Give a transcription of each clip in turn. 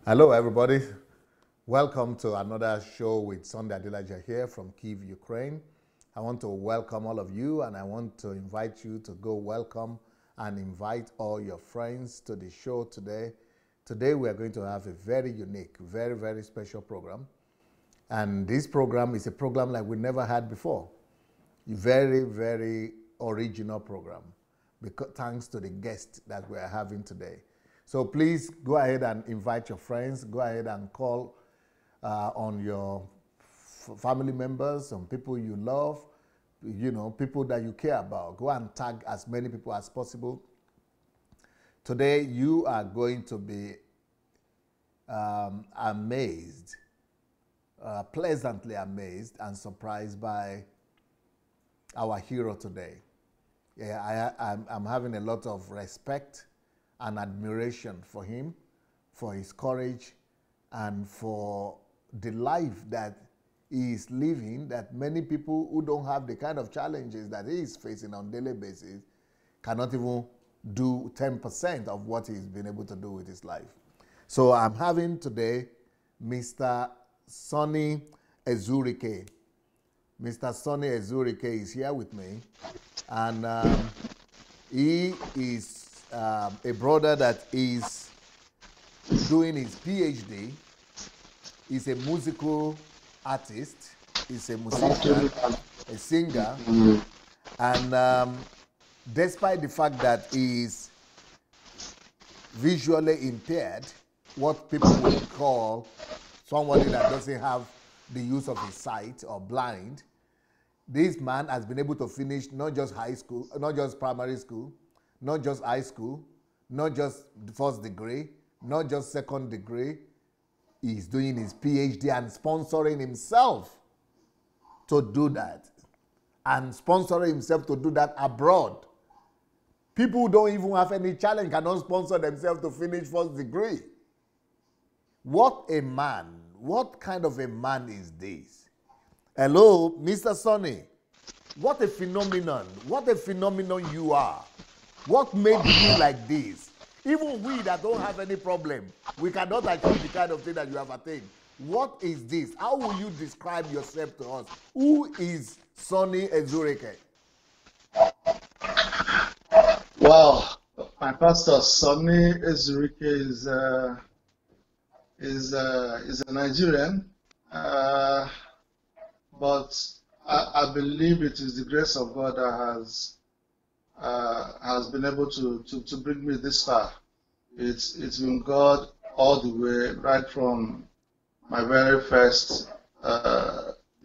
Hello, everybody. Welcome to another show with Sunday Adelaja here from Kyiv, Ukraine. I want to welcome all of you, and I want to invite you to go welcome and invite all your friends to the show today. Today, we are going to have a very unique, very, very special program. And this program is a program like we never had before. A very, very original program, because, thanks to the guest that we are having today. So please go ahead and invite your friends. Go ahead and call on your family members, on people you love, people that you care about. Go and tag as many people as possible. Today, you are going to be amazed, pleasantly amazed and surprised by our hero today. Yeah, I'm having a lot of respect and admiration for him, for his courage, and for the life that he is living, that many people who don't have the kind of challenges that he is facing on a daily basis cannot even do 10% of what he's been able to do with his life. So I'm having today Mr. Sonny Ezurike. Mr. Sonny Ezurike is here with me, and he is a brother that is doing his PhD. He's a musical artist. He's a musician, a singer, and despite the fact that he's visually impaired, what people would call somebody that doesn't have the use of his sight or blind, this man has been able to finish not just high school, not just primary school, not just high school, not just first degree, not just second degree. He's doing his PhD and sponsoring himself to do that. And sponsoring himself to do that abroad. People who don't even have any challenge cannot sponsor themselves to finish first degree. What a man. What kind of a man is this? Hello, Mr. Sonny. What a phenomenon. What a phenomenon you are. What made you like this? Even we that don't have any problem, we cannot achieve the kind of thing that you have attained. What is this? How will you describe yourself to us? Who is Sonny Ezurike? Well, my pastor Sonny Ezurike is a Nigerian, but I believe it is the grace of God that has been able to bring me this far. It's been God all the way, right from my very first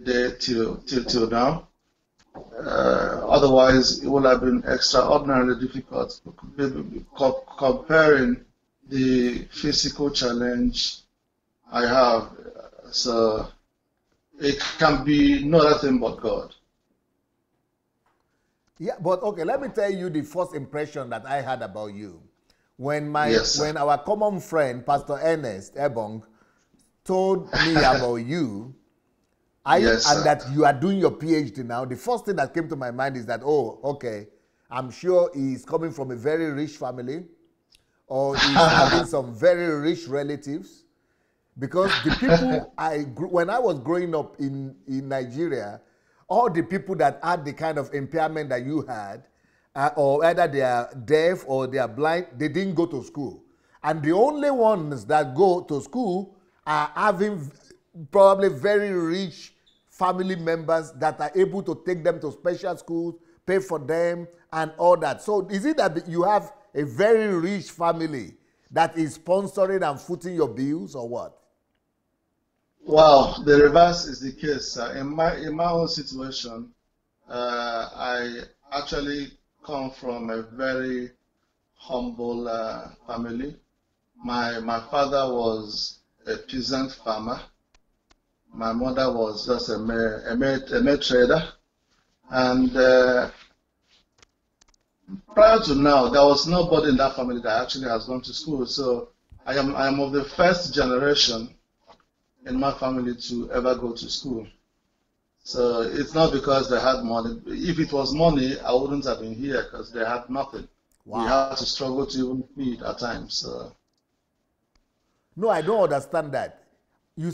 day till now. Otherwise, it would have been extraordinarily difficult comparing the physical challenge I have. So it can be no other thing but God. Yeah, but okay, let me tell you the first impression that I had about you. When when our common friend, Pastor Ernest Ebong, told me about you, and that you are doing your PhD now, the first thing that came to my mind is that, oh, okay, I'm sure he's coming from a very rich family, or he's having some very rich relatives, because the people when I was growing up in Nigeria, all the people that had the kind of impairment that you had, or either they are deaf or they are blind, they didn't go to school. And the only ones that go to school are having probably very rich family members that are able to take them to special schools, pay for them, and all that. So is it that you have a very rich family that is sponsoring and footing your bills, or what? Well, the reverse is the case. In my own situation, I actually come from a very humble family. My father was a peasant farmer. My mother was just a mere trader. And prior to now, there was nobody in that family that actually has gone to school. So I am of the first generation in my family to ever go to school. So it's not because they had money. If it was money, I wouldn't have been here, because they had nothing. Wow. We had to struggle to even feed at times. So No, I don't understand that. You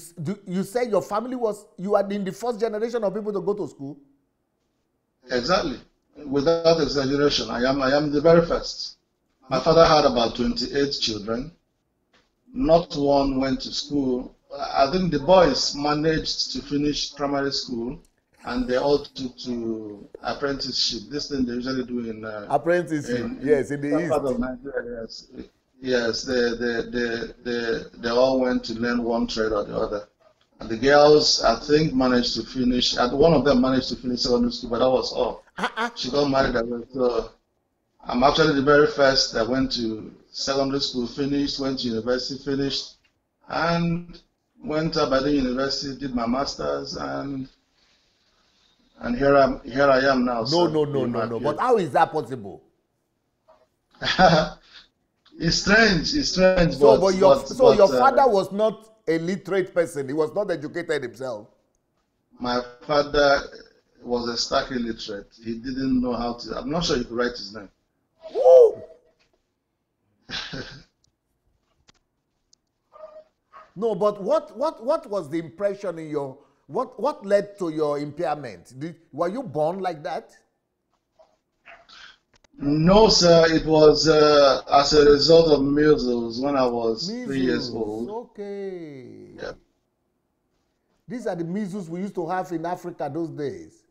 said your family you are in the first generation of people to go to school? Exactly. Without exaggeration, I am the very first. My father had about 28 children. Not one went to school. I think the boys managed to finish primary school, and they all took to apprenticeship. This thing they usually do in apprenticeship. Yes, in the part east. of Nigeria. Yes, yes. They all went to learn one trade or the other. And the girls, I think, managed to finish. And one of them managed to finish secondary school, but that was all. She got married. So I'm actually the very first that went to secondary school, finished, went to university, finished, and went to Aberdeen University, did my masters, and here I am now. No. But how is that possible? It's strange. It's strange. So, your father was not a literate person. He was not educated himself. My father was a stark illiterate. He didn't know how to. I'm not sure he could write his name. Woo! No, but what was the impression in your what led to your impairment? Were you born like that? No, sir. It was as a result of measles when I was 3 years old. Okay. Yeah. These are the measles we used to have in Africa those days.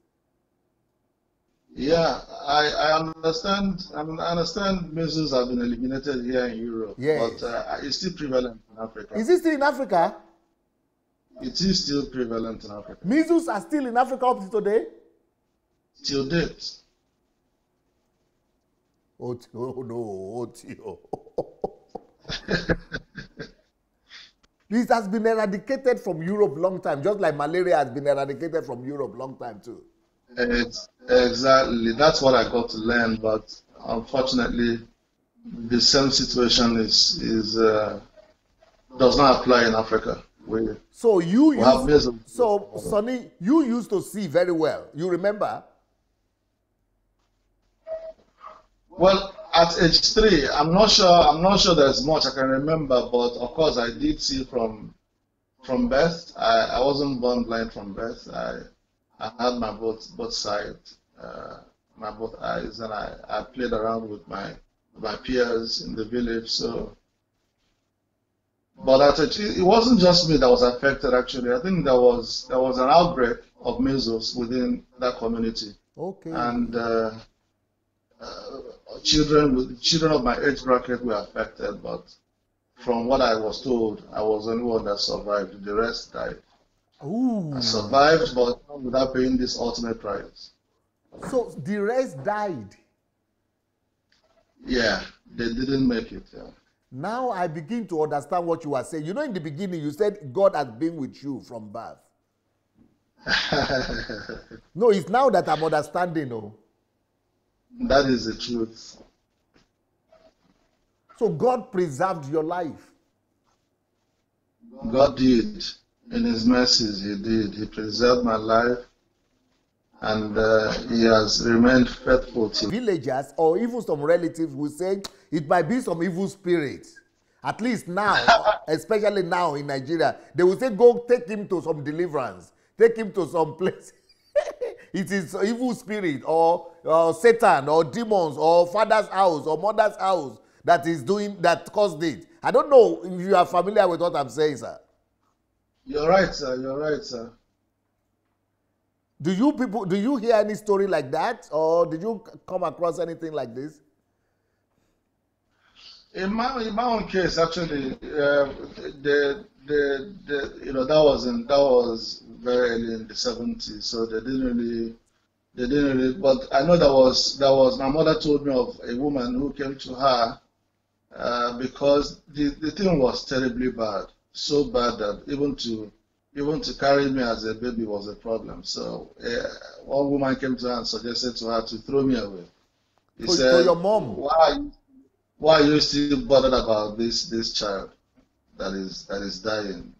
Yeah, I understand. I understand measles have been eliminated here in Europe, yes. But it's still prevalent in Africa. Is it still in Africa? It is still prevalent in Africa. Measles are still in Africa up to today? Till date. Oh no, This has been eradicated from Europe long time, just like malaria has been eradicated from Europe long time too. Exactly. That's what I got to learn, but unfortunately, the same situation does not apply in Africa. Sonny, you used to see very well. You remember? Well, at age 3, I'm not sure there's much I can remember, but of course I did see from birth. I wasn't born blind from birth. I had my both sides, my both eyes, and I played around with my peers in the village. So, but it wasn't just me that was affected. Actually, I think there was an outbreak of measles within that community. Okay. And children of my age bracket were affected, but from what I was told, I was the only one that survived. The rest died. Ooh. I survived, but not without paying this ultimate price. So the rest died? Yeah, they didn't make it. Yeah. Now I begin to understand what you were saying. You know, in the beginning, you said God has been with you from birth. No, it's now that I'm understanding. Oh. That is the truth. So God preserved your life. God did. In his mercies, he did. He preserved my life, and he has remained faithful to villagers or even some relatives will say it might be some evil spirit. At least now, especially now in Nigeria, they will say, go take him to some deliverance. Take him to some place. It is evil spirit or Satan or demons or father's house or mother's house that caused it. I don't know if you are familiar with what I'm saying, sir. You're right, sir. You're right, sir. Do you hear any story like that, or did you come across anything like this? In my own case, actually, that was very early in the 70s, so they didn't really. But I know there was. My mother told me of a woman who came to her because the thing was terribly bad. So bad that even to carry me as a baby was a problem. So one woman came to her and suggested to her to throw me away. He said, to your mom, why are you still bothered about this child that is dying?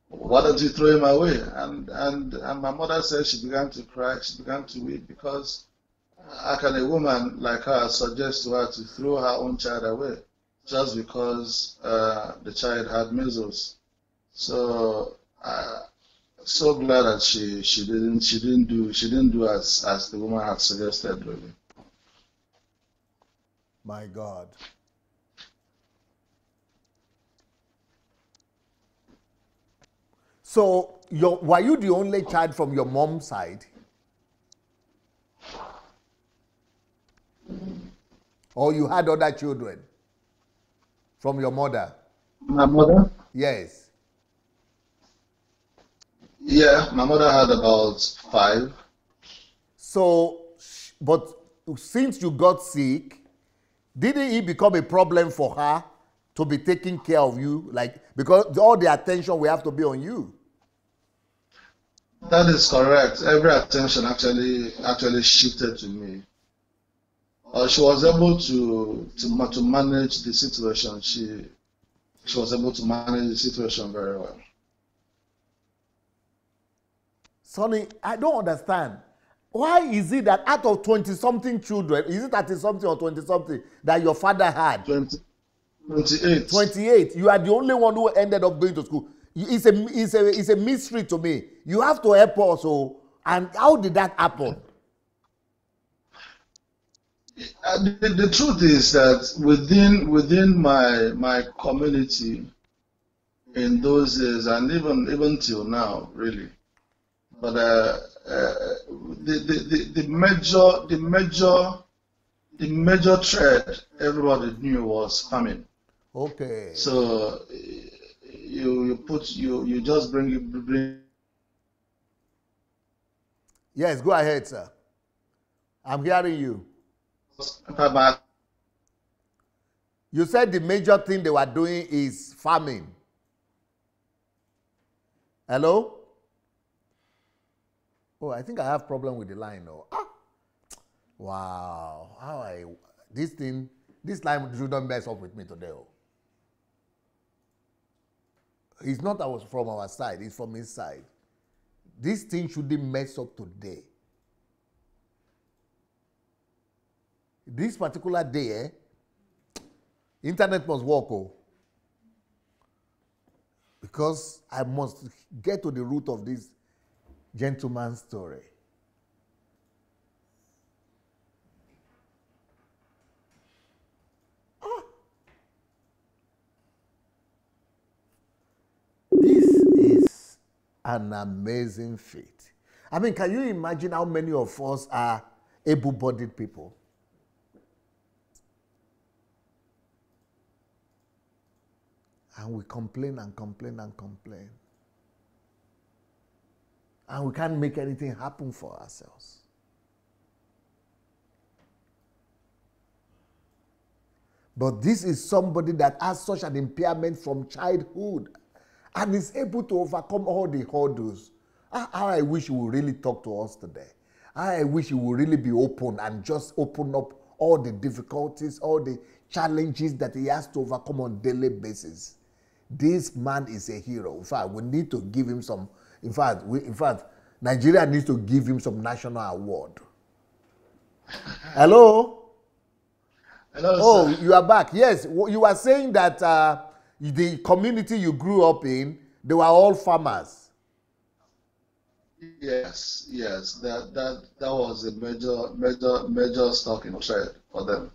Why don't you throw him away? And my mother said she began to cry. She began to weep because how can a woman like her suggest to her to throw her own child away? just because the child had measles. So so glad that she didn't do as the woman had suggested, really. My God. So were you the only child from your mom's side? Or you had other children from your mother? My mother? Yes. Yeah, my mother had about 5. So, but since you got sick, didn't it become a problem for her to be taking care of you? Like, because all the attention will have to be on you. That is correct. Every attention actually shifted to me. She was able to manage the situation. She was able to manage the situation very well. Sonny, I don't understand. Why is it that out of 20-something children, is it 30-something or 20-something that your father had? 28. 28. You are the only one who ended up going to school. It's a mystery to me. You have to help us. So, and how did that happen? The truth is that within my community in those days, and even till now, really, but the major threat everybody knew was famine. Okay. So you just bring. Yes, go ahead, sir. I'm hearing you. You said the major thing they were doing is farming. Hello? Oh, I think I have problem with the line now. Wow. This line shouldn't mess up with me today. Oh. It's not from our side, it's from his side. This thing shouldn't mess up today. This particular day, internet must work, because I must get to the root of this gentleman's story. This is an amazing feat. I mean, can you imagine how many of us are able-bodied people? And we complain and complain and complain. And we can't make anything happen for ourselves. But this is somebody that has such an impairment from childhood and is able to overcome all the hurdles. How I wish you would really talk to us today. I wish you would really be open and just open up all the difficulties, all the challenges that he has to overcome on a daily basis. This man is a hero. In fact, we need to give him some. In fact, Nigeria needs to give him some national award. Hello? Hello, sir. You are back. Yes, you were saying that the community you grew up in, they were all farmers. Yes. That was a major stock in trade for them.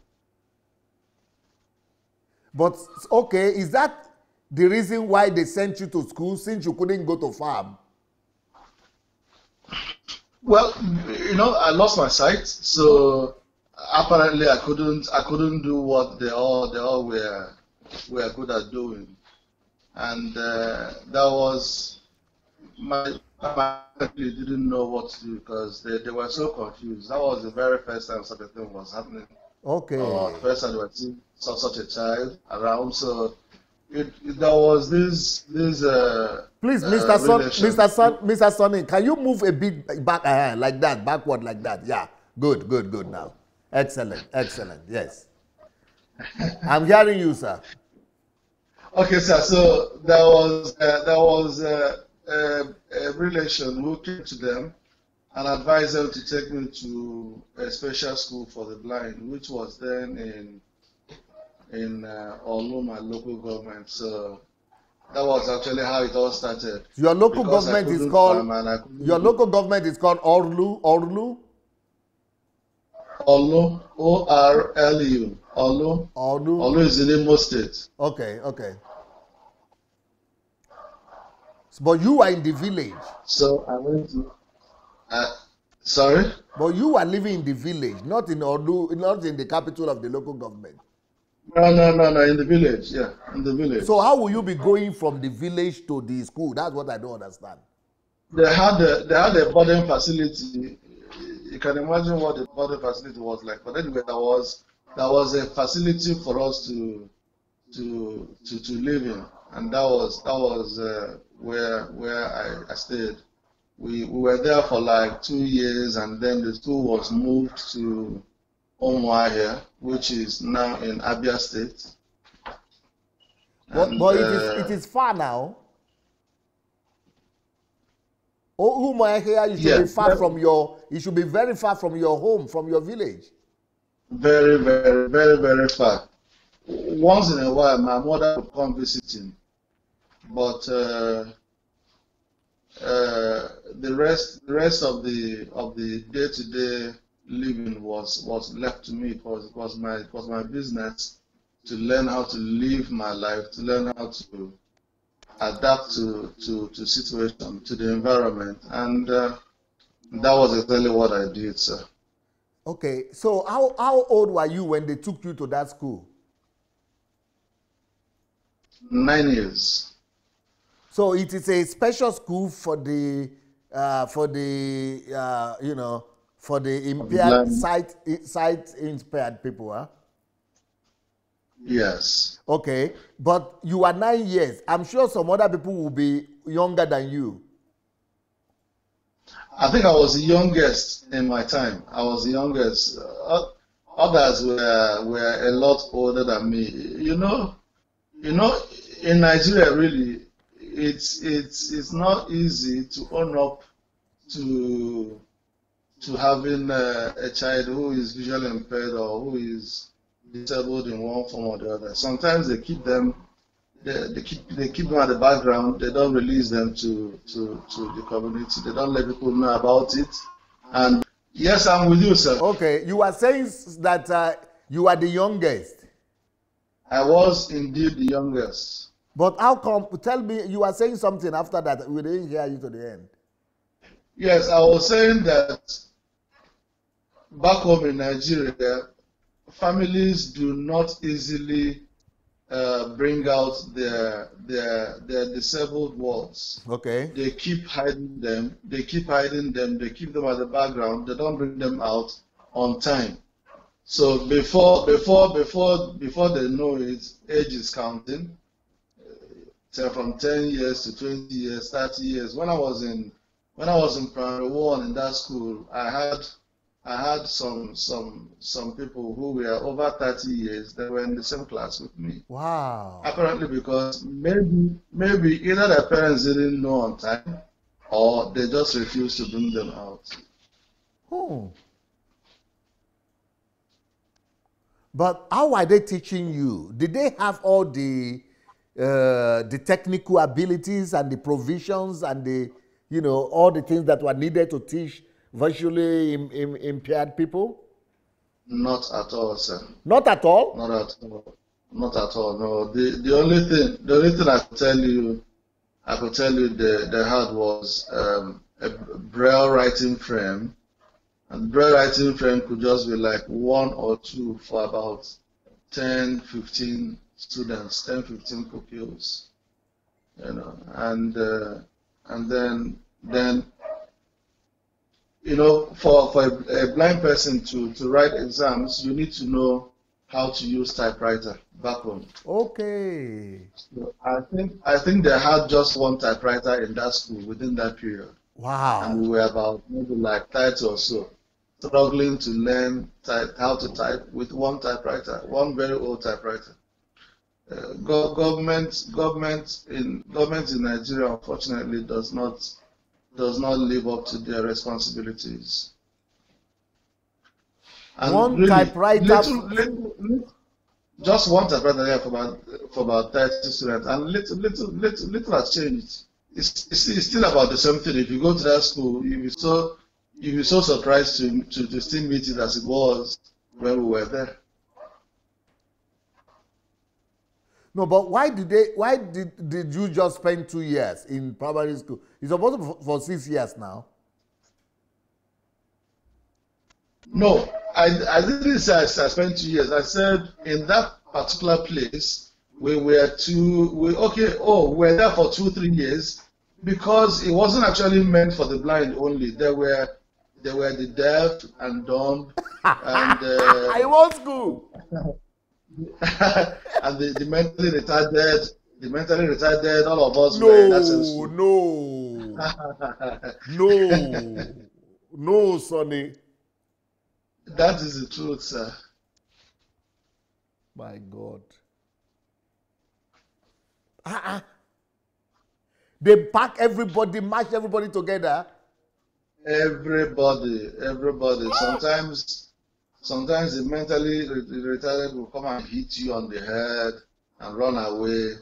But okay, is that the reason why they sent you to school, since you couldn't go to farm? Well, I lost my sight, so apparently I couldn't do what they all were good at doing, and that was my family didn't know what to do because they were so confused. That was the very first time such a thing was happening. Okay. First time they were seeing such a child around, so. There was this please, Mr. Sonny, can you move a bit back like that, backward like that? Yeah, good now. Excellent. Yes, I'm hearing you, sir. Okay, sir. So there was a relation who came to them and advised them to take me to a special school for the blind, which was then in Olu, my local government. So that was actually how it all started. Your local Because government is called. Your local government is called Orlu. Orlu. Olu, Orlu. Olu. Orlu. Olu is in Imo State. Okay, okay. But you are in the village. So I went to. Sorry? But you are living in the village, not in Orlu, not in the capital of the local government. No, in the village, yeah, in the village. So how will you be going from the village to the school? That's what I don't understand. They had a boarding facility. You can imagine what the boarding facility was like. But anyway, there was a facility for us to live in, and that was where I stayed. We were there for like 2 years, and then the school was moved to Umuahia, which is now in Abia State. But it is far now. Umuahia, you should be far from your. You should be very far from your home, from your village. Very, very, very, very far. Once in a while, my mother would come visiting, but the rest of the day-to-day living was left to me. It was my business to learn how to live my life, to learn how to adapt to situation, to the environment, and that was exactly what I did, sir. Okay, so how old were you when they took you to that school? 9 years. So it is a special school for the impaired sight impaired people, huh? Yes. Okay, but you are 9 years. I'm sure some other people will be younger than you. I think I was the youngest in my time. I was the youngest. Others were a lot older than me. You know, in Nigeria, really, it's not easy to own up to having a child who is visually impaired or who is disabled in one form or the other. Sometimes they keep them. They keep them at the background. They don't release them to the community. They don't let people know about it. And yes, I'm with you, sir. Okay, you are saying that you are the youngest. I was indeed the youngest. But how come? Tell me, you are saying something after that. We didn't hear you to the end. Yes, I was saying that back home in Nigeria, families do not easily bring out their disabled ones. Okay. They keep hiding them. They keep them at the background. They don't bring them out on time. So before they know it, age is counting. From 10 years to 20 years, 30 years. When I was in primary 1 in that school, I had some people who were over 30 years that were in the same class with me. Wow. Apparently because maybe either their parents didn't know on time or they just refused to bring them out. Oh. But how are they teaching you? Did they have all the technical abilities and the provisions and all the things that were needed to teach visually impaired people? Not at all, sir. Not at all? Not at all. Not at all. No. The only thing I could tell you they had was a braille writing frame, and braille writing frame could just be like 1 or 2 for about 10, 15 students, 10, 15 pupils, and then for a blind person to write exams, you need to know how to use typewriter back home. Okay. So I think they had just one typewriter in that school within that period. Wow. And we were about maybe like 30 or so, struggling to learn how to type with one typewriter, one very old typewriter. Government in Nigeria, unfortunately, does not live up to their responsibilities. And one really, typewriter. just one typewriter here for about 30 students, and little has changed. It's still about the same thing. If you go to that school, you'll be so surprised to still meet it as it was when we were there. No, but why did you just spend 2 years in primary school? It's supposed to be for 6 years now. No, I didn't say I spent 2 years. I said in that particular place we were we're there for 2-3 years because it wasn't actually meant for the blind only. There were the deaf and dumb and I was school. and the mentally retarded, all of us were in that sense. No, Sonny. That is the truth, sir. My God. They pack everybody, match everybody together. Everybody. Sometimes the mentally retarded will come and hit you on the head and run away.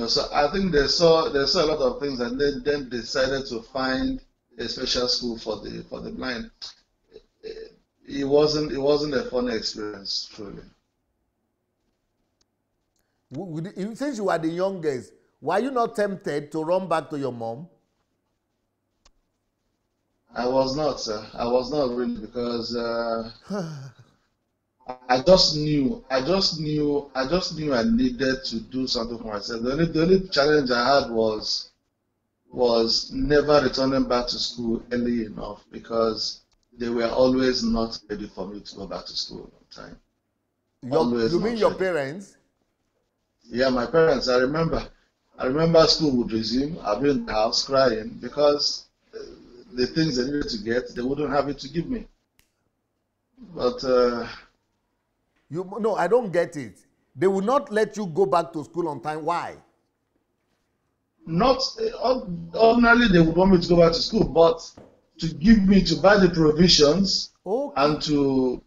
So I think they saw a lot of things, and then decided to find a special school for the blind. It wasn't a fun experience, truly. Since you were the youngest, were you not tempted to run back to your mom? I was not, sir. I was not really, because I just knew I needed to do something for myself. The only challenge I had was never returning back to school early enough, because they were always not ready for me to go back to school on time. You mean your parents? Yeah, my parents. I remember school would resume. I'd be in the house crying because the things they needed to get, they wouldn't have it to give me. But no, I don't get it. They will not let you go back to school on time. Why? Not ordinarily they would want me to go back to school, but to buy the provisions, okay, and to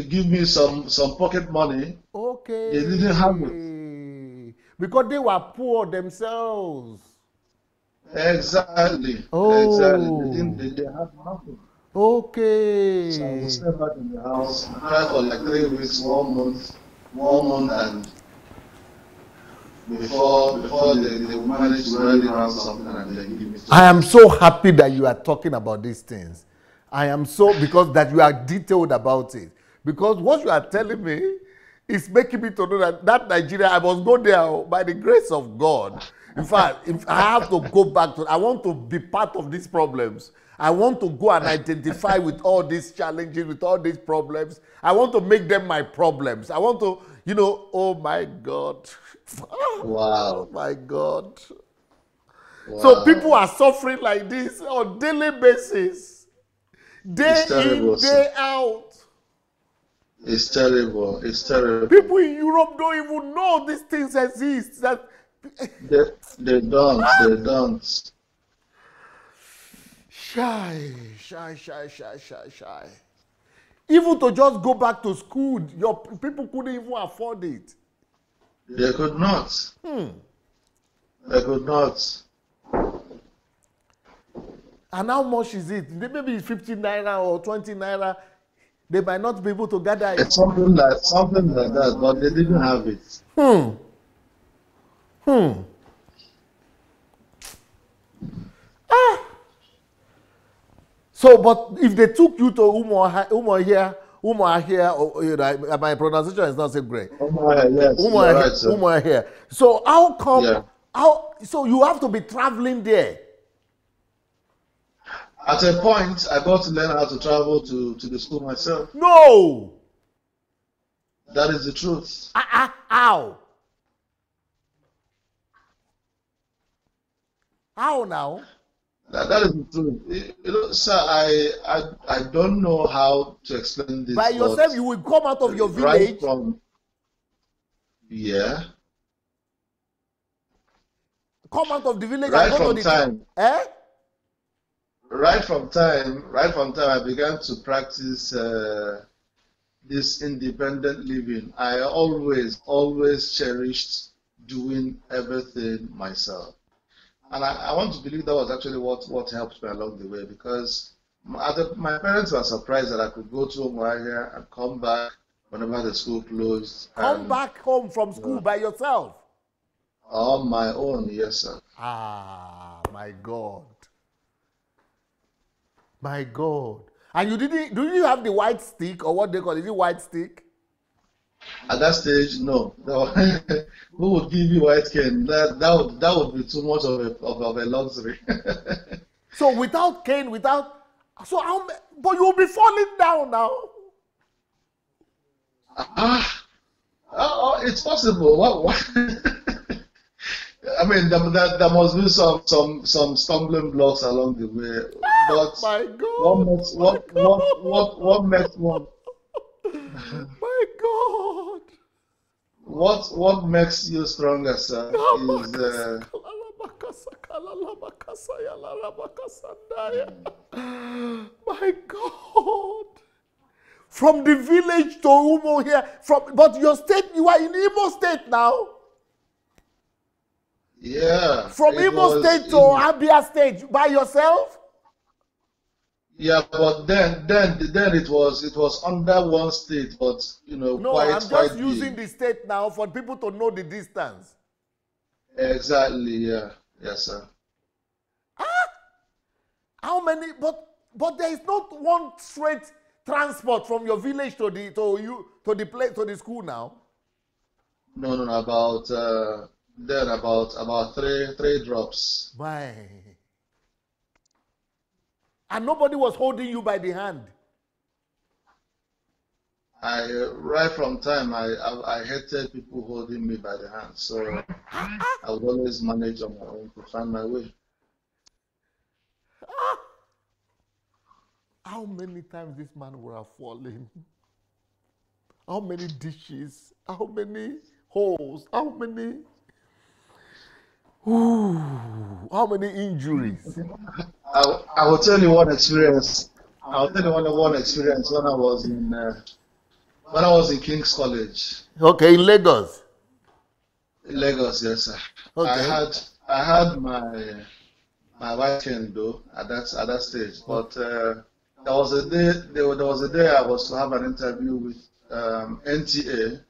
give me some pocket money. Okay. They didn't have it. Because they were poor themselves. Exactly. Oh. Exactly. They had nothing. Okay. So I would stay back in the house, cry for like 3 weeks, 1 month, and before they would manage to rally around something and then give me. I am so happy that you are talking about these things. I am so, because that you are detailed about it. Because what you are telling me is making me to know that Nigeria, I must go there by the grace of God. In fact, if I have to go back I want to be part of these problems. I want to go and identify with all these challenges, with all these problems. I want to make them my problems. I want to, oh my God. Wow. Oh my God. Wow. So people are suffering like this on a daily basis. Day in, day out. It's terrible. It's terrible. People in Europe don't even know these things exist. They don't. Shy. Even to just go back to school, your people couldn't even afford it. They could not. They could not. And how much is it? Maybe it's 15 naira or 20 naira. They might not be able to gather it. It's something like that, but they didn't have it. So, but if they took you to Umo here, my pronunciation is not so great. Yes, Umo here. So how come? Yeah. So you have to be traveling there. At a point, I got to learn how to travel to the school myself. No. That is the truth. How? How now? That is the truth. Sir, I don't know how to explain this. By yourself, you will come out of your village. Yeah. Come out of the village right and go from to the time. Eh? Right from time, I began to practice this independent living, I always cherished doing everything myself. And I want to believe that was actually what helped me along the way, because my parents were surprised that I could go to Umuahia and come back whenever the school closed. Come back home from school by yourself? On my own, yes, sir. Ah, my God. My God. And you didn't, do you have the white stick, or what they call it? Is it white stick? At that stage, no. Who would give you white cane? That would be too much of a luxury. So without cane, so but you'll be falling down now. It's possible. What? I mean, there must be some stumbling blocks along the way. But my God! What makes one? My God! What makes you stronger, sir, is my God! From the village to Umo here, but your state, you are in Imo State now. Yeah. From Imo State to Abia State by yourself? Yeah, but then it was under one state, but No, quite I'm just big. using the state now for people to know the distance. Exactly, yeah. Yes, sir. How many? But there is not one straight transport from your village to the school now. No, about about three drops. Bye. And nobody was holding you by the hand. Right from time I hated people holding me by the hand, so I would always manage on my own to find my way. How many times this man would have fallen? How many dishes? How many holes? How many injuries? I will tell you one experience. I'll tell you one experience when I was in King's College. Okay, in Lagos. In Lagos, yes, sir. Okay. I had my white cane though at that stage, but there was a day I was to have an interview with NTA2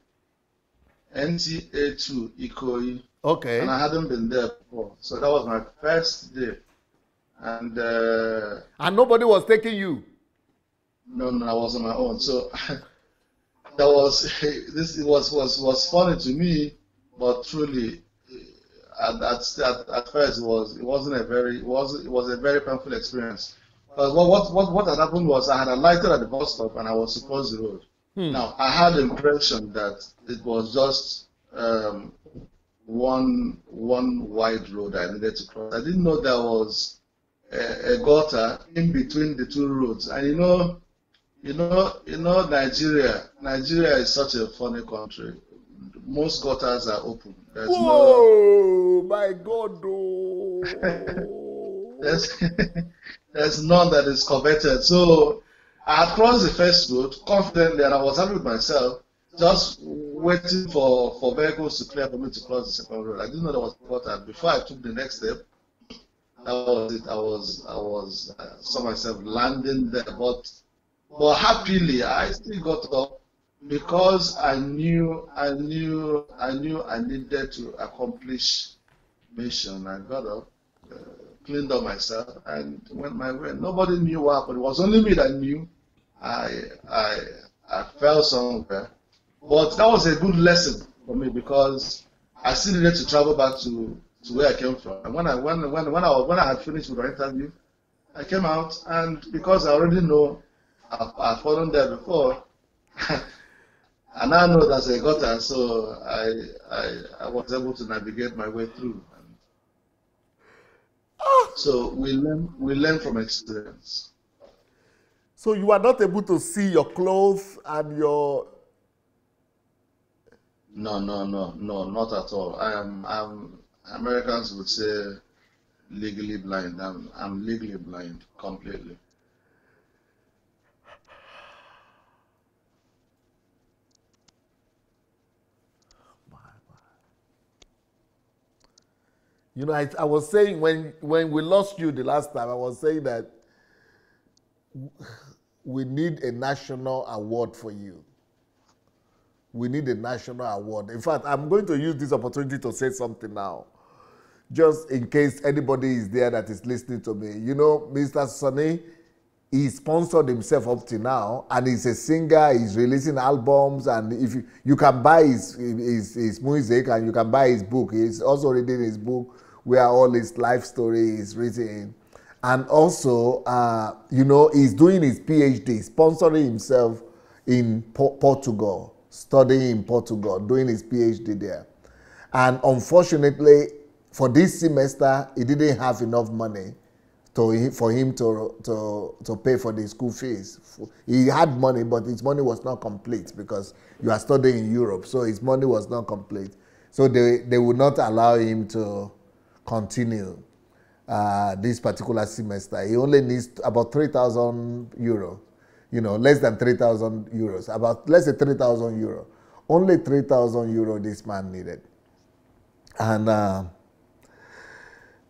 Ikoyi. Okay. And I hadn't been there before, so that was my first day. And nobody was taking you. No, I was on my own. So that was was funny to me, but truly, at first it was a very painful experience. But what had happened was I had alighted at the bus stop and I was to cross the road. Now I had the impression that it was just one wide road I needed to cross. I didn't know there was a gutter in between the two roads. And Nigeria is such a funny country. Most gutters are open. My God! Oh. there's none that is coveted. So I had crossed the first road confidently, and I was happy with myself, just waiting for vehicles to clear for me to cross the second road. I didn't know there was gutter. Before I took the next step, that was it. I saw myself landing there, but happily I still got up because I knew I needed to accomplish mission. I got up, cleaned up myself, and went my way. Nobody knew what happened. It was only me that knew. I fell somewhere, but that was a good lesson for me because I still needed to travel back to where I came from. And when I had finished with the interview, I came out, and because I already know I've fallen there before, and I know that's a gutter, so I was able to navigate my way through. So we learn from experience. So you are not able to see your clothes and your... No, not at all. I'm Americans would say legally blind. I'm legally blind completely. You know, I was saying when we lost you the last time, I was saying that we need a national award for you. We need a national award. In fact, I'm going to use this opportunity to say something now, just in case anybody is there that is listening to me. You know, Mr. Sonny, he sponsored himself up to now, and he's a singer. He's releasing albums, and if you can buy his music and you can buy his book. He's also reading his book where all his life story is written in. And also, you know, he's doing his PhD, sponsoring himself in Portugal, studying in Portugal, doing his PhD there. And unfortunately, for this semester, he didn't have enough money for him to pay for the school fees. He had money, but his money was not complete because you are studying in Europe, so his money was not complete. So they would not allow him to continue this particular semester. He only needs about 3,000 euro, you know, less than 3,000 euros, about, let's say 3,000 euro. Only 3,000 euro this man needed. And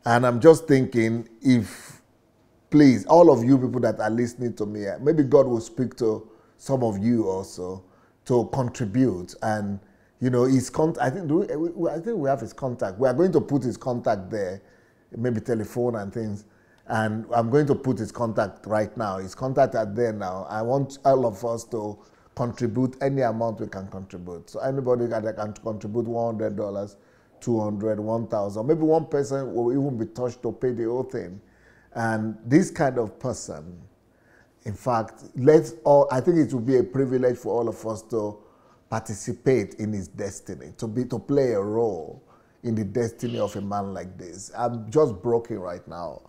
I'm just thinking, if, please, all of you people that are listening to me, maybe God will speak to some of you also to contribute. And, you know, his I think we have his contact. We are going to put his contact there, maybe telephone and things. And I'm going to put his contact right now. His contact are there now. I want all of us to contribute any amount we can contribute. So anybody that can contribute $100, 200, 1,000. Maybe one person will even be touched to pay the whole thing. And this kind of person, in fact, I think it will be a privilege for all of us to participate in his destiny, to play a role in the destiny of a man like this. I'm just broken right now,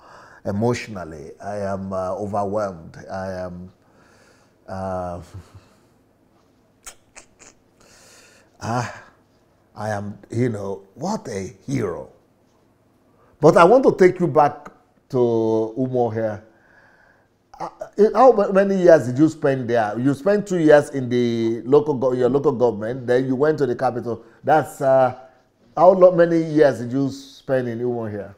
emotionally. I am overwhelmed. I am, you know, what a hero. But I want to take you back to Umo here. How many years did you spend there? You spent 2 years in the your local government, then you went to the capital. That's, many years did you spend in Umo here?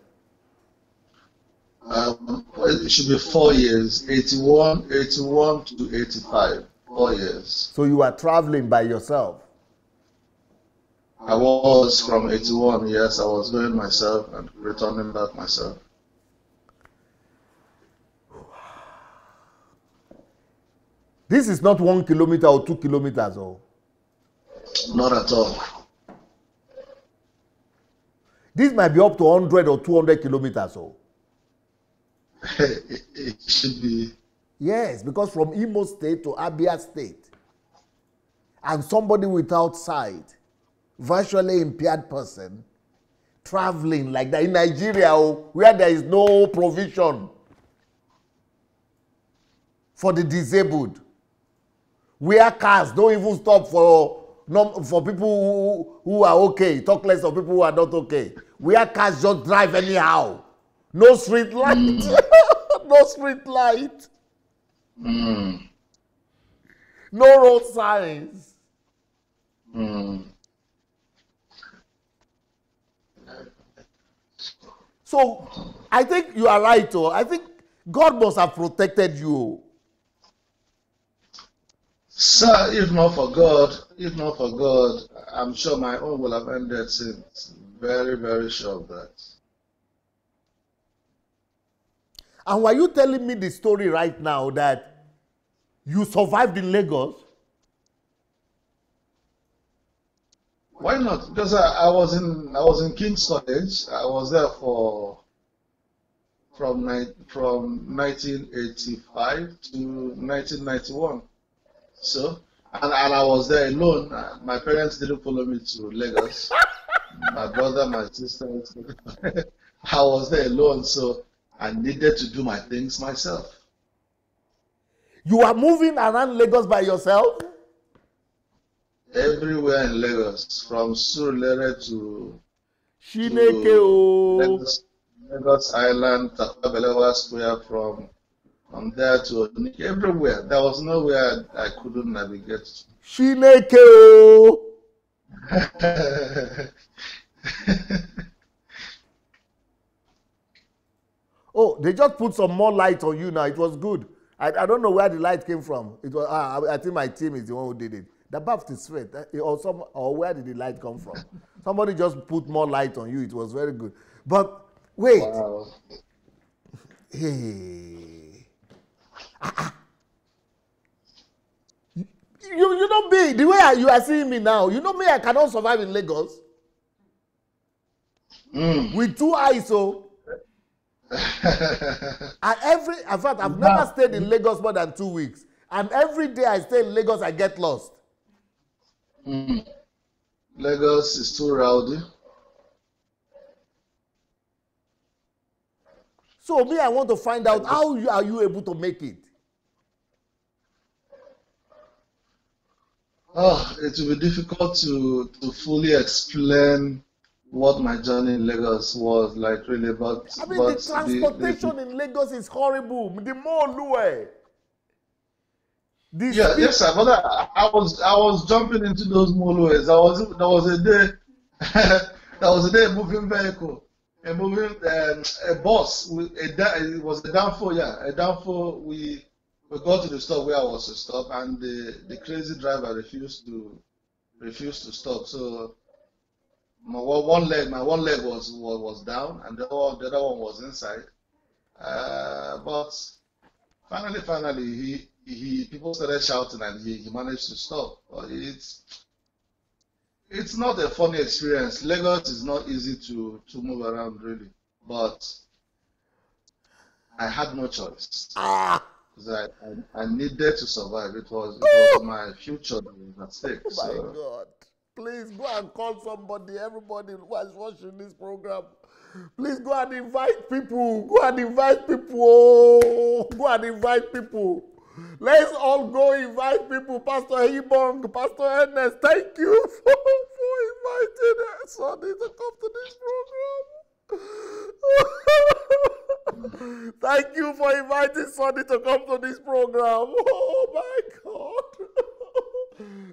It should be 4 years, 81 to 85, 4 years. So you are traveling by yourself? I was from 81, yes, I was going myself and returning back myself. This is not 1 kilometer or 2 kilometers, oh? Not at all. This might be up to 100 or 200 kilometers, oh? It should be. Yes, because from Imo State to Abia State, and somebody without sight, virtually impaired person, traveling like that in Nigeria, where there is no provision for the disabled, where cars don't even stop for people who are okay, talk less of people who are not okay, where cars just drive anyhow, no street light, no street light, no road signs. So I think you are right, oh. I think God must have protected you. Sir, if not for God, I'm sure my own will have ended since. Very, very sure of that. And were you telling me the story right now that you survived in Lagos? Why not? Because I was in King's College. I was there from 1985 to 1991. So, and I was there alone. My parents didn't follow me to Lagos. My brother, my sister, I was there alone, so I needed to do my things myself. You are moving around Lagos by yourself? Everywhere in Lagos, from Surulere to Lagos Island, Tafawa Square, from there to everywhere. There was nowhere I couldn't navigate. Chineke. Oh, they just put some more light on you now. It was good. I don't know where the light came from. It was I think my team is the one who did it. The bath is straight. Or where did the light come from? Somebody just put more light on you. It was very good. But wait. Wow. Hey. You know me, the way you are seeing me now, you know me, I cannot survive in Lagos. With 2 eyes, so. In fact, I've never stayed in Lagos more than 2 weeks. And every day I stay in Lagos, I get lost. Lagos is too rowdy. So me, I want to find out how are you able to make it? Oh, it will be difficult to fully explain what my journey in Lagos was like, really. But I mean, the transportation in Lagos is horrible. The more Lue. Yes, sir. But I was jumping into those molues. There was a day, there was a day a moving vehicle, a bus. It was a downfall. Yeah, a downfall. We got to the stop where I was to stop, and the crazy driver refused to stop. So my one leg was down, and the other one was inside. But finally, people started shouting, and he managed to stop. But it's not a funny experience. Lagos is not easy to move around, really. But I had no choice. Because I needed to survive. It was my future that was at stake. Oh my God. Please go and call somebody, everybody who is watching this program. Please go and invite people. Go and invite people. Oh, go and invite people. Let's all go invite people. Pastor Hebong, Pastor Ernest, thank you for inviting Sonny to come to this program. Thank you for inviting Sonny to come to this program. Oh my God.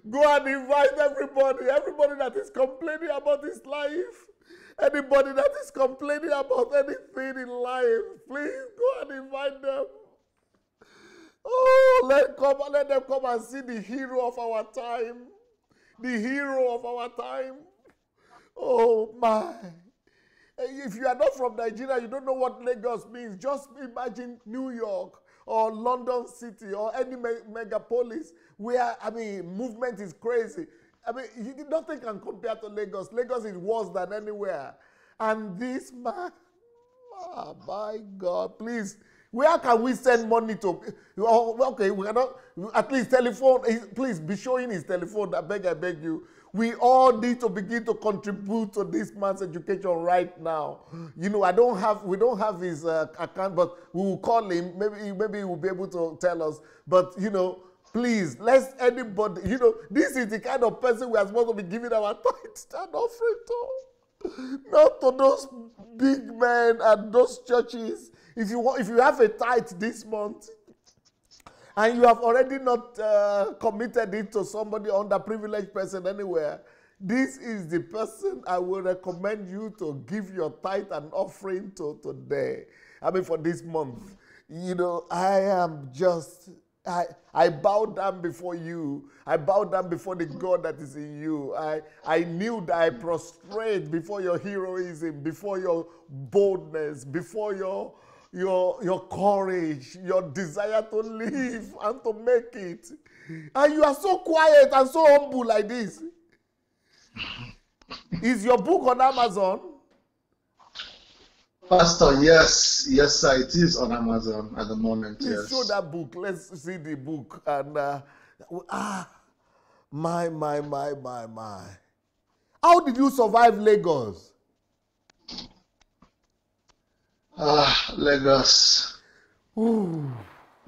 Go and invite everybody that is complaining about his life. Anybody that is complaining about anything in life, please go and invite them. Oh, let them come and see the hero of our time. The hero of our time. Oh my. If you are not from Nigeria, you don't know what Lagos means. Just imagine New York or London City or any megapolis where, I mean, movement is crazy. I mean, nothing can compare to Lagos. Lagos is worse than anywhere. And this man, oh my God, please, where can we send money to? Okay, we cannot, at least telephone, please be showing his telephone, I beg you. We all need to begin to contribute to this man's education right now. You know, we don't have his account, but we will call him. Maybe he will be able to tell us. But, you know, please, let's anybody, you know, this is the kind of person we are supposed to be giving our tithes and offering to. Not to those big men and those churches. If you have a tithe this month, and you have already not committed it to somebody underprivileged person anywhere, this is the person I will recommend you to give your tithe and offering to today. I mean, for this month. You know, I bow down before you. I bow down before the God that is in you. I kneel that I prostrate before your heroism, before your boldness, before your courage, your desire to live and to make it. And you are so quiet and so humble like this. Is your book on Amazon? Pastor, yes, sir, it is on Amazon at the moment. Please yes. show that book. Let's see the book. And my. How did you survive Lagos? Lagos. Ooh.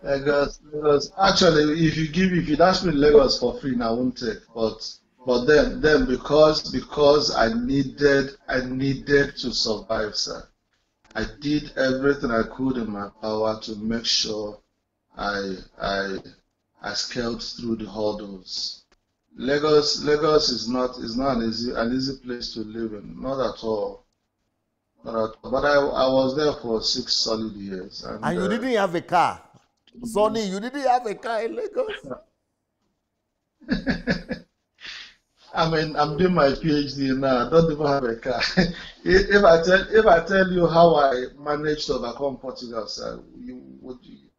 Lagos. Actually, if you ask me Lagos for free, I won't take. But then because I needed to survive, sir. I did everything I could in my power to make sure I scaled through the hurdles. Lagos is not an easy place to live in, not at all. But I was there for 6 solid years, And you didn't have a car. Sonny, you didn't have a car in Lagos? I mean, I'm doing my PhD now. I don't even have a car. If I tell you how I managed to overcome Portugal, sir, you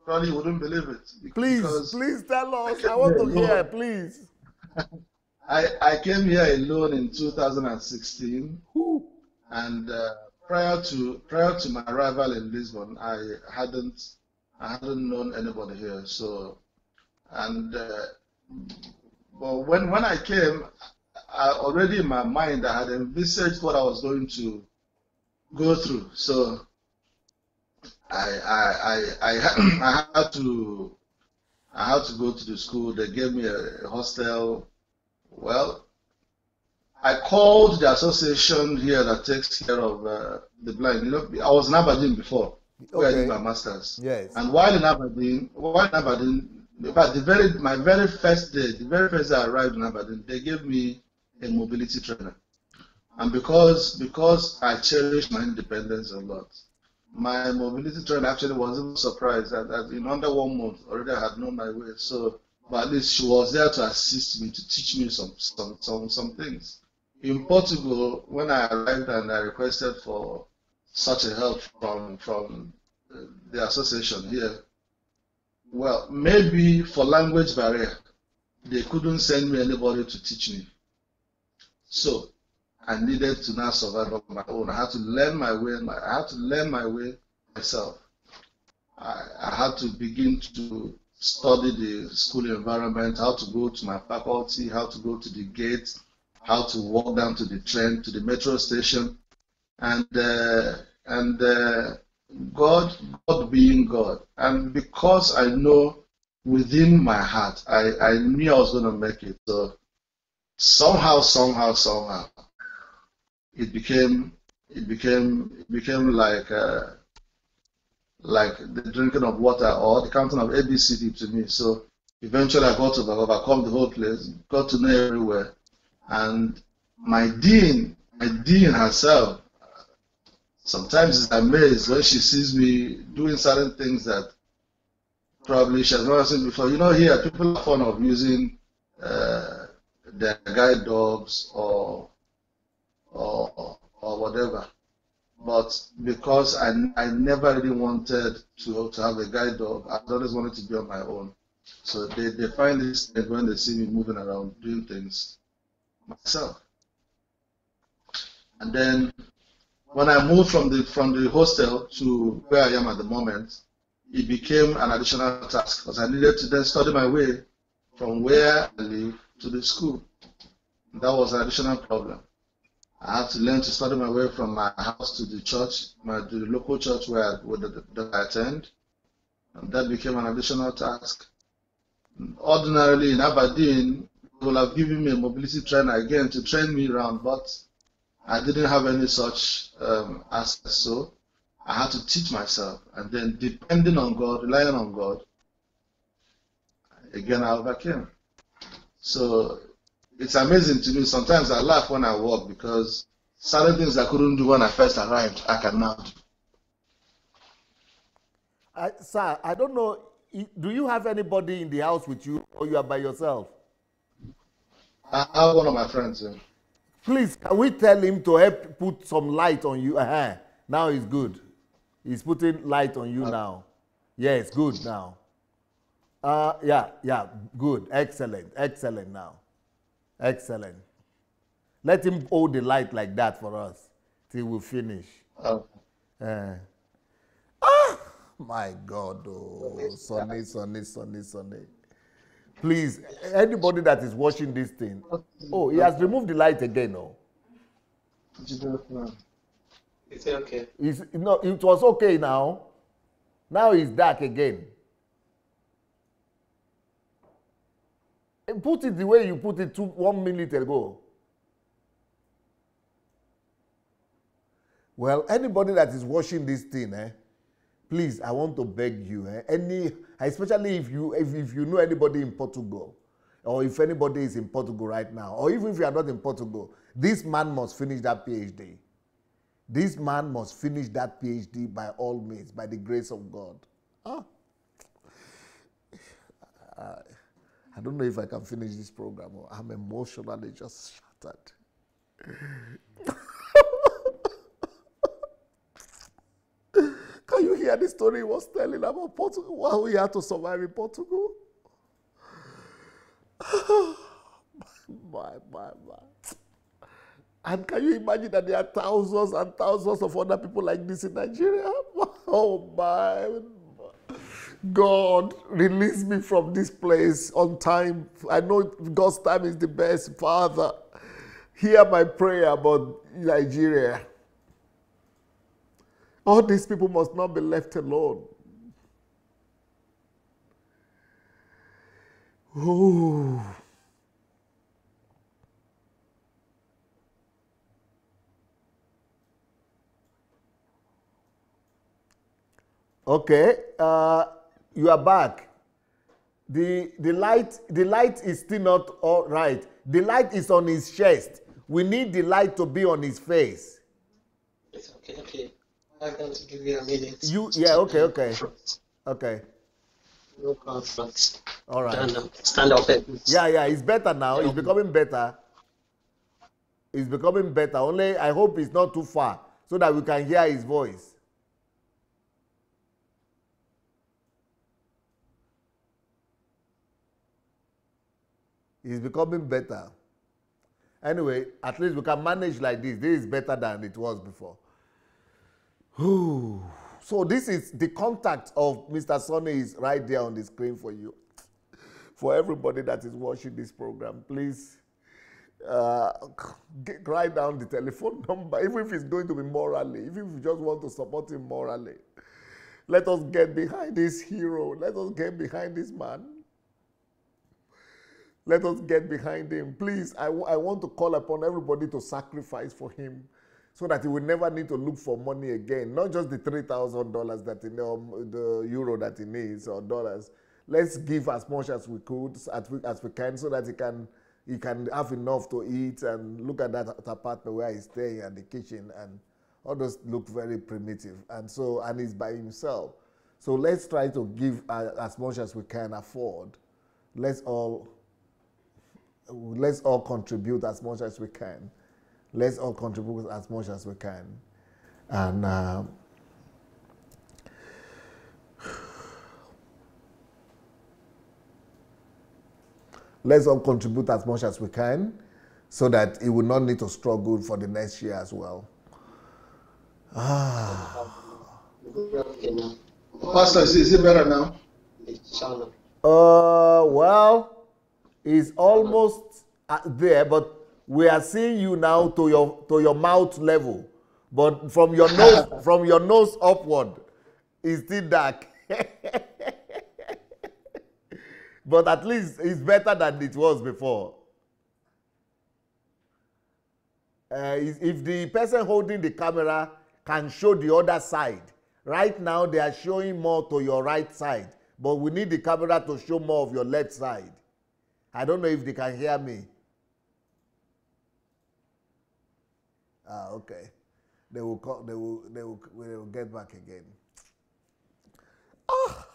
probably wouldn't believe it. Please tell us. I want to hear, please. I came here alone in 2016, and prior to my arrival in Lisbon, I hadn't known anybody here. So, and but when I came, already in my mind I had envisaged what I was going to go through. So I had to go to the school. They gave me a hostel. Well, I called the association here that takes care of the blind. You know, I was in Aberdeen before, where I did my masters. Yes. And while in Aberdeen, but my very first day I arrived in Aberdeen, they gave me a mobility trainer. And because I cherish my independence a lot, my mobility trainer actually was even surprised that in under 1 month already I had known my way. So, but at least she was there to assist me, to teach me some things. In Portugal, when I arrived and I requested for such a help from the association here, well, maybe for language barrier, they couldn't send me anybody to teach me. So I needed to now survive on my own. I had to learn my way. Myself. I had to begin to study the school environment, how to go to my faculty, how to go to the gate, how to walk down to the train, to the metro station, and God being God. And because I know within my heart, I knew I was going to make it. So somehow, it became like the drinking of water or the counting of ABCD to me. So eventually I got to overcome the whole place, got to know everywhere. And my dean herself, sometimes is amazed when she sees me doing certain things that probably she has never seen before. You know, here people are fond of using their guide dogs or whatever. But because I never really wanted to have a guide dog, I always wanted to be on my own. So they find this when they see me moving around doing things myself. And then when I moved from the hostel to where I am at the moment, it became an additional task because I needed to then study my way from where I live to the school. And that was an additional problem. I had to learn to study my way from my house to the church, to the local church where I attend. And that became an additional task. Ordinarily in Aberdeen, they would have given me a mobility trainer again to train me around, but I didn't have any such access. So I had to teach myself. And then depending on God, relying on God, again I overcame. So it's amazing to me. Sometimes I laugh when I walk because certain things I couldn't do when I first arrived, I can now do. Sir, I don't know, do you have anybody in the house with you or you are by yourself? I have one of my friends here. Please, can we tell him to help put some light on you? Now he's good. He's putting light on you now. Yes, good now. Yeah, good. Excellent now. Excellent. Let him hold the light like that for us till we finish. Oh. My God, Sonny. Please, anybody that is watching this thing. Oh, he has removed the light again, no? Is it okay? No, it was okay now. Now it's dark again. Put it the way you put it 1 minute ago. Well, anybody that is watching this thing, please, I want to beg you, especially if you know anybody in Portugal, or if anybody is in Portugal right now, or even if you are not in Portugal, this man must finish that PhD. This man must finish that PhD by all means, by the grace of God. Ah. I don't know if I can finish this program. I'm emotionally just shattered. Can you hear the story he was telling about Portugal? How he had to survive in Portugal? My. And can you imagine that there are thousands and thousands of other people like this in Nigeria? Oh my God, release me from this place on time. I know God's time is the best. Father, hear my prayer about Nigeria. All these people must not be left alone. Ooh. Okay, you are back. The light is still not all right. The light is on his chest. We need the light to be on his face. It's okay. I'm going to give you a minute. Okay. No conflict. All right. Stand up. Yeah, it's better now. It's becoming better. It's becoming better. Only I hope it's not too far so that we can hear his voice. It's becoming better. Anyway, at least we can manage like this. This is better than it was before. So this is the contact of Mr. Sonny is right there on the screen for you. For everybody that is watching this program, please write down the telephone number, even if it's going to be morally, even if you just want to support him morally. Let us get behind this hero. Let us get behind this man. Let us get behind him. Please, I want to call upon everybody to sacrifice for him so that he will never need to look for money again. Not just the $3,000 that he the euro that he needs or dollars. Let's give as much as we could, as we can, so that he can have enough to eat and look at that apartment where he's staying and the kitchen, and all those look very primitive. And he's by himself. So let's try to give as much as we can afford. Let's all contribute as much as we can. Let's all contribute as much as we can. And let's all contribute as much as we can so that it will not need to struggle for the next year as well. Pastor, is it better now? Well, it's almost there, but we are seeing you now to your mouth level, but from your nose upward, it's still dark. But at least it's better than it was before. If the person holding the camera can show the other side. Right now they are showing more to your right side, but we need the camera to show more of your left side. I don't know if they can hear me. Okay. They will get back again. Ah.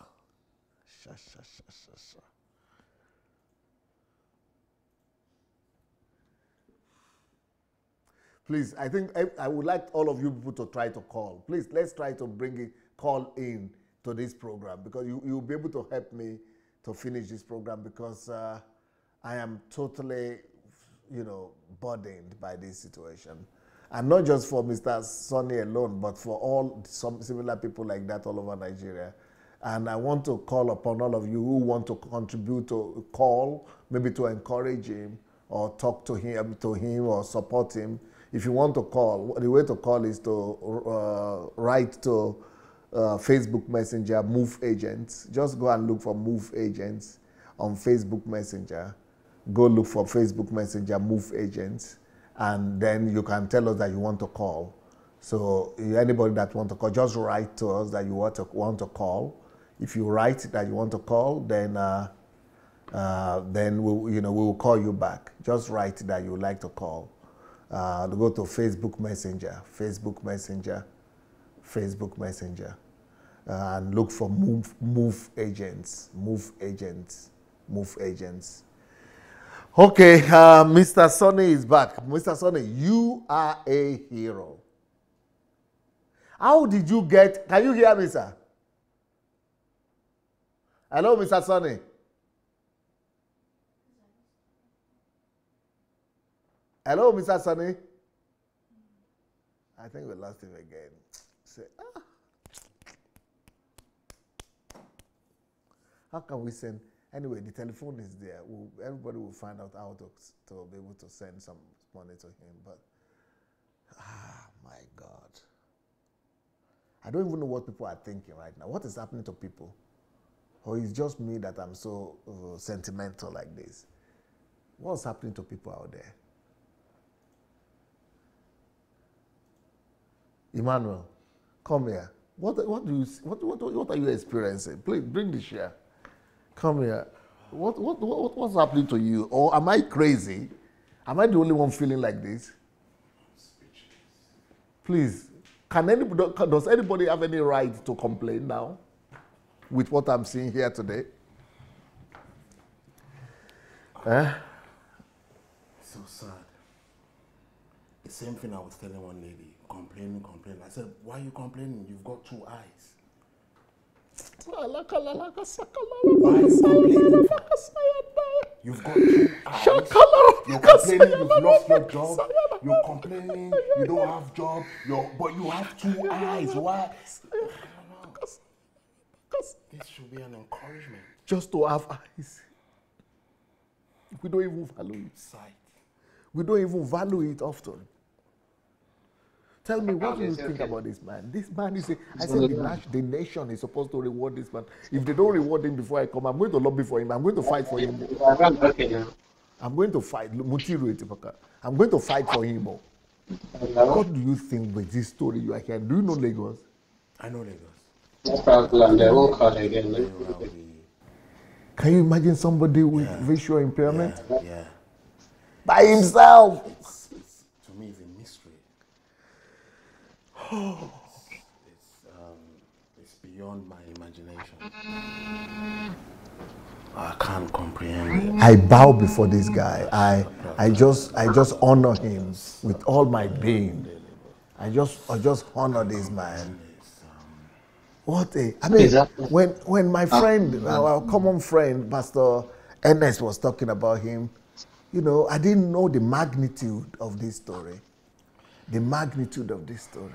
Please, I think I would like all of you people to try to call. Please, let's try to call in to this program, because you'll be able to help me to finish this program, because I am totally, burdened by this situation. And not just for Mr. Sonny alone, but for all some similar people like that all over Nigeria. And I want to call upon all of you who want to contribute to call, maybe to encourage him or talk to him or support him. If you want to call, the way to call is to write to Facebook Messenger, Move Agents. Just go and look for Move Agents on Facebook Messenger. Go look for Facebook Messenger, Move Agents, and then you can tell us that you want to call. So anybody that want to call, just write to us that you want to call. If you write that you want to call, then we will call you back. Just write that you would like to call. Go to Facebook Messenger, Facebook Messenger, Facebook Messenger, and look for move agents, move agents, move agents. Okay, Mr. Sonny is back. Mr. Sonny, you are a hero. How did you get? Can you hear me, sir? Hello, Mr. Sonny. Hello, Mr. Sonny. I think we lost him again. Say, How can we send? Anyway, the telephone is there. Everybody will find out how to be able to send some money to him. But, my God. I don't even know what people are thinking right now. What is happening to people? Or it's just me that I'm so sentimental like this? What's happening to people out there? Emmanuel, come here. What are you experiencing? Please bring the chair. Come here. What's happening to you? Or am I crazy? Am I the only one feeling like this? Please, does anybody have any right to complain now with what I'm seeing here today? So sad. The same thing I was telling one lady, complaining. I said, why are you complaining? You've got 2 eyes. Why are you complaining? You've got 2 eyes. You're complaining you've lost your job. You're complaining you don't have job. But you have 2 eyes. Why? I don't know. This should be an encouragement. Just to have eyes. We don't even value it. Sight. We don't even value it often. Tell me, what do you think about this man? This man is I said the nation is supposed to reward this man. If they don't reward him before I come, I'm going to lobby for him. I'm going to fight for him. I'm going to fight. I'm going to fight for him. What do you think with this story you are hearing? Do you know Lagos? I know Lagos. No problem. They won't call again. Can you imagine somebody with visual impairment? Yeah. By himself. To me, it's a mystery. It's beyond my imagination. I can't comprehend it. I bow before this guy. I just honor him with all my being. I just honor this man. When my friend, our common friend, Pastor Ernest, was talking about him, I didn't know the magnitude of this story. The magnitude of this story.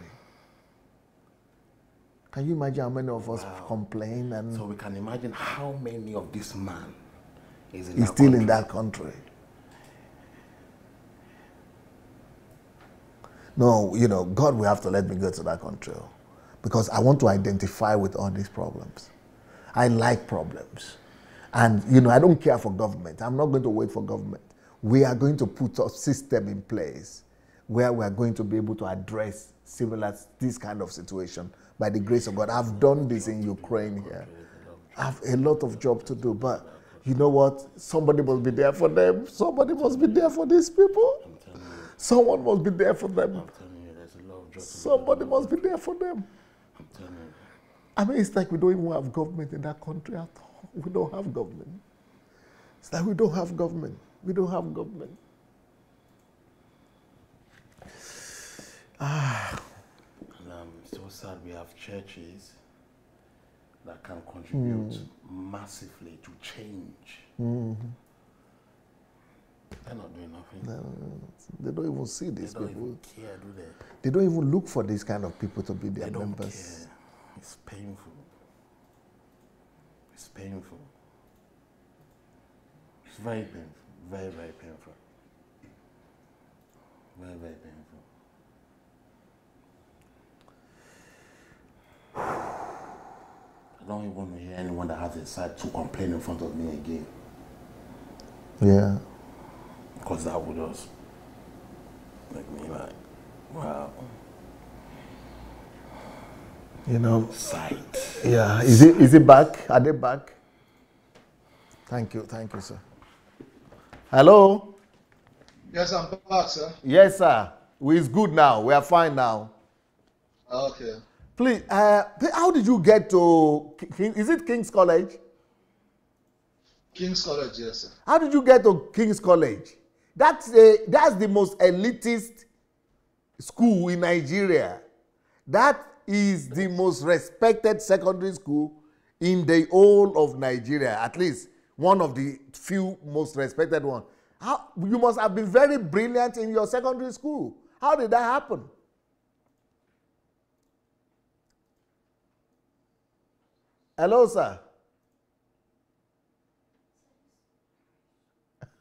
Can you imagine how many of us complain? And so we can imagine how many of this man is still in that country. No, God will have to let me go to that country because I want to identify with all these problems. I like problems. And, I don't care for government. I'm not going to wait for government. We are going to put a system in place where we are going to be able to address this kind of situation by the grace of God. I've done this in Ukraine here. I have a lot of job to do, but you know what? Somebody must be there for them. Somebody must be there for these people. Someone must be there for them. Somebody must be there for them. I mean, it's like we don't even have government in that country at all. We don't have government. It's like we don't have government. We don't have government. And I'm so sad we have churches that can contribute massively to change. They're not doing nothing. No, they don't even see these people. They don't even care, do they? They don't even look for these kind of people to be their members. They don't care. It's painful. It's painful. It's very painful. Very, very painful. Very, very painful. I don't even want to hear anyone that has a side to complain in front of me again. Yeah. Because that would just make me like, wow. Sight. Yeah. Is it back? Are they back? Thank you, sir. Hello? Yes, I'm back, sir. Yes, sir. It's good now. We are fine now. Okay. Please, how did you get to, is it King's College? King's College, yes, sir. How did you get to King's College? That's the most elitist school in Nigeria. That is the most respected secondary school in the whole of Nigeria, at least one of the few most respected ones. You must have been very brilliant in your secondary school. How did that happen? Hello, sir.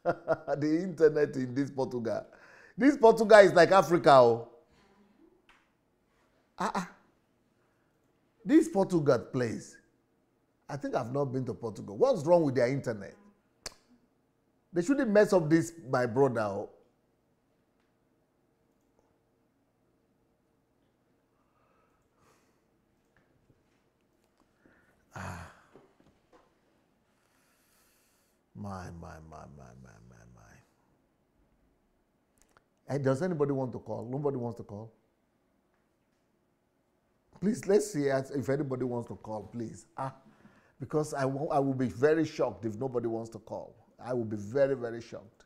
The internet in this Portugal. This Portugal is like Africa. Oh. This Portugal place. I think I've not been to Portugal. What's wrong with their internet? They shouldn't mess up this, my brother. Oh. My. Hey, does anybody want to call? Nobody wants to call? Please, let's see if anybody wants to call, please. Because I will be very shocked if nobody wants to call. I will be very, very shocked.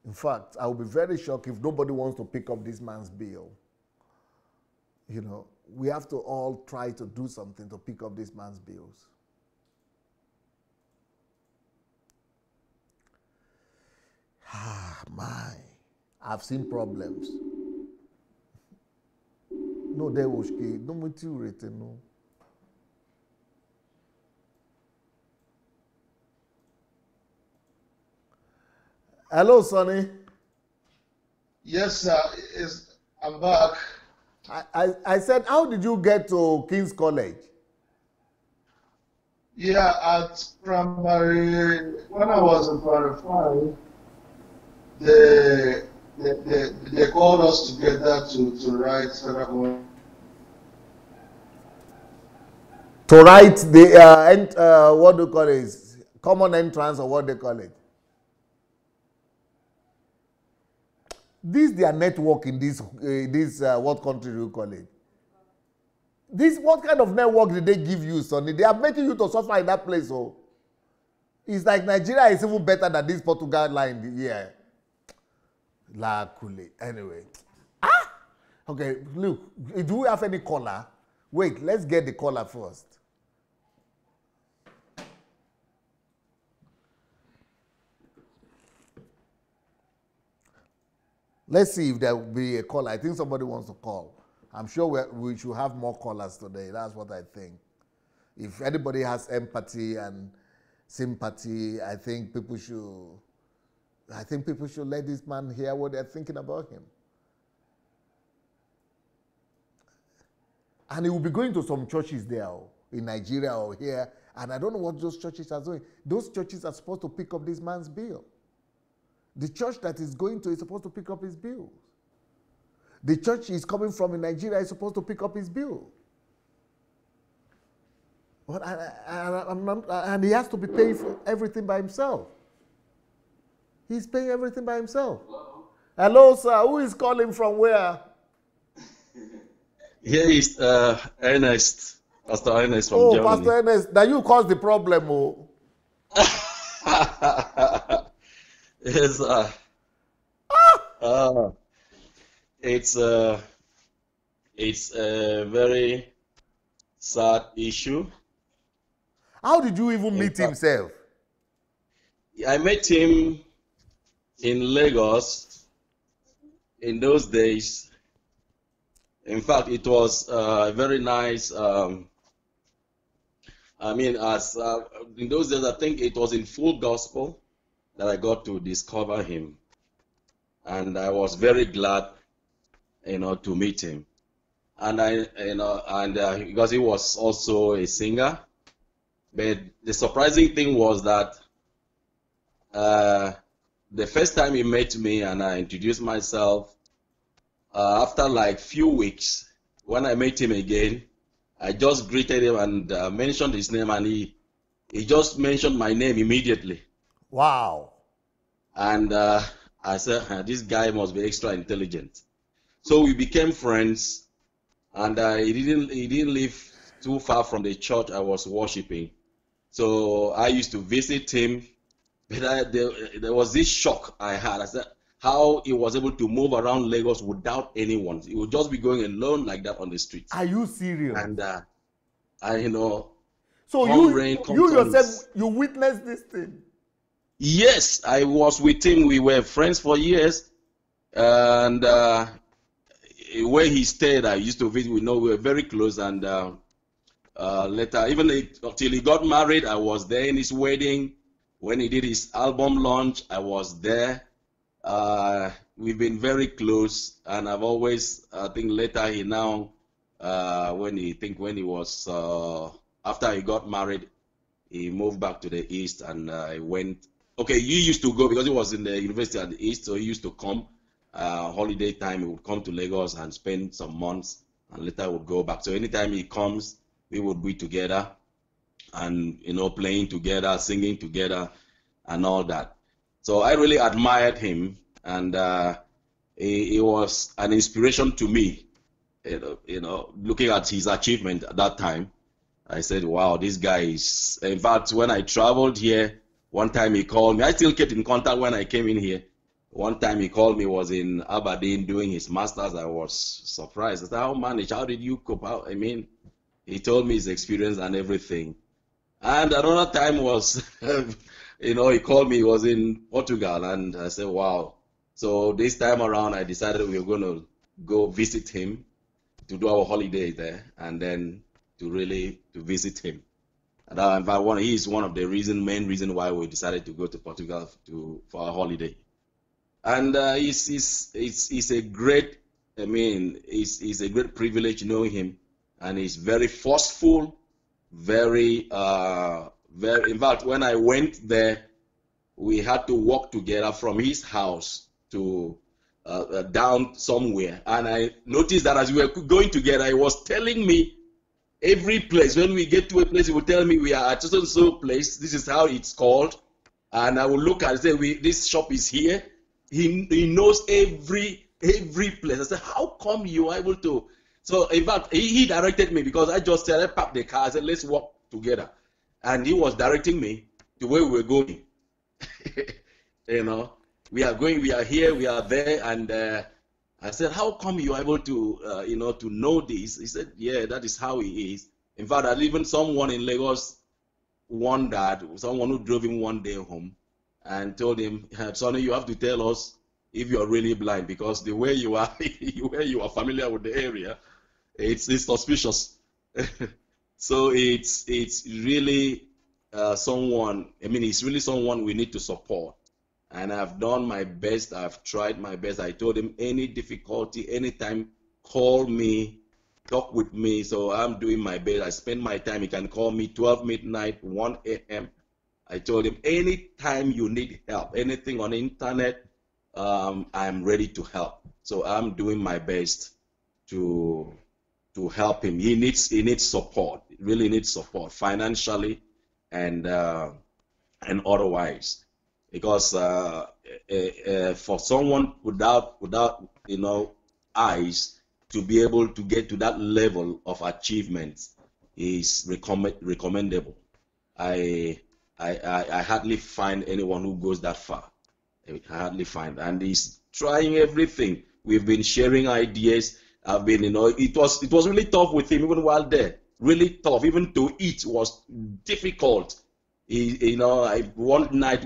In fact, I will be very shocked if nobody wants to pick up this man's bill. You know, we have to all try to do something to pick up this man's bills. I've seen problems. No, there was no material, no. Hello, Sonny. Yes, sir. I'm back. I said, how did you get to King's College? Yeah, at primary, when I was in primary 5, they called us together to write federal government. To write the, what do you call it? Common entrance, or what they call it? This their network in this, what country do you call it? This, what kind of network did they give you, Sonny? They are making you to suffer in that place. Oh. It's like Nigeria is even better than this Portugal line here. La Kule. Anyway. Okay, look, do we have any caller? Wait, let's get the caller first. Let's see if there will be a caller. I think somebody wants to call. I'm sure we should have more callers today. That's what I think. If anybody has empathy and sympathy, I think people should let this man hear what they're thinking about him. And he will be going to some churches there in Nigeria or here, and I don't know what those churches are doing. Those churches are supposed to pick up this man's bill. The church that he's going to is supposed to pick up his bill. The church he's coming from in Nigeria is supposed to pick up his bill. But and he has to be paying for everything by himself. He's paying everything by himself. Hello, sir. Who is calling from where? Here is Ernest, Pastor Ernest from Germany. Oh, Pastor Ernest, now you caused the problem. Oh. Yes, it's a very sad issue. How did you even meet himself? I met him in Lagos in those days. In fact, it was very nice. In those days, I think it was in Full Gospel that I got to discover him, and I was very glad, to meet him. And because he was also a singer, but the surprising thing was that the first time he met me and I introduced myself, after like few weeks, when I met him again, I just greeted him and mentioned his name, and he just mentioned my name immediately. Wow. And I said, this guy must be extra intelligent. So we became friends, and he didn't live too far from the church I was worshiping. So I used to visit him, but there was this shock I had. I said, how he was able to move around Lagos without anyone. He would just be going alone like that on the streets. Are you serious? And I, so you yourself, you witnessed this thing? Yes, I was with him. We were friends for years. And where he stayed, I used to visit. We were very close. And later, even until he got married, I was there in his wedding. When he did his album launch, I was there. We've been very close, and I've always, I think later he now, when he was, after he got married, he moved back to the East, and I went, okay, he used to go, because he was in the university at the East, so he used to come, holiday time, he would come to Lagos and spend some months, and later would go back. So anytime he comes, we would be together, and, playing together, singing together, and all that. So I really admired him, and he was an inspiration to me. Looking at his achievement at that time, I said, "Wow, this guy is." In fact, when I traveled here, one time he called me. I still kept in contact when I came in here. One time he called me, was in Aberdeen doing his masters. I was surprised. I said, "How did you cope?" He told me his experience and everything. And another time was, he called me, he was in Portugal, and I said, wow. So this time around, I decided we were going to go visit him to do our holiday there, and then to visit him. And in fact, he is one of the main reason why we decided to go to Portugal for our holiday. And it's a great, it's a great privilege knowing him, and he's very forceful, very, in fact, when I went there, we had to walk together from his house to down somewhere. And I noticed that as we were going together, he was telling me every place. When we get to a place, he would tell me we are at so place. This is how it's called. And I will look and say, this shop is here. He knows every place. I said, how come you are able to? So in fact, he directed me, because I just said, I parked the car. I said, let's walk together. And he was directing me to where we were going. We are going, we are here, we are there. And I said, how come you are able to, to know this? He said, yeah, that is how he is. In fact, even someone in Lagos wondered, someone who drove him one day home and told him, Sonny, you have to tell us if you are really blind, because the way you are, where you are familiar with the area, it's suspicious. So it's really someone, it's really someone we need to support. And I've done my best. I've tried my best. I told him, any difficulty, anytime, call me, talk with me. So I'm doing my best. I spend my time. He can call me 12 midnight, 1 a.m. I told him, anytime you need help, anything on the internet, I'm ready to help. So I'm doing my best to help him. He needs support. He really needs support, financially and otherwise. Because for someone without eyes to be able to get to that level of achievement is recommendable. I hardly find anyone who goes that far. I hardly find, and he's trying everything. We've been sharing ideas. I've been, it was really tough with him even while there. Really tough. Even to eat was difficult. One night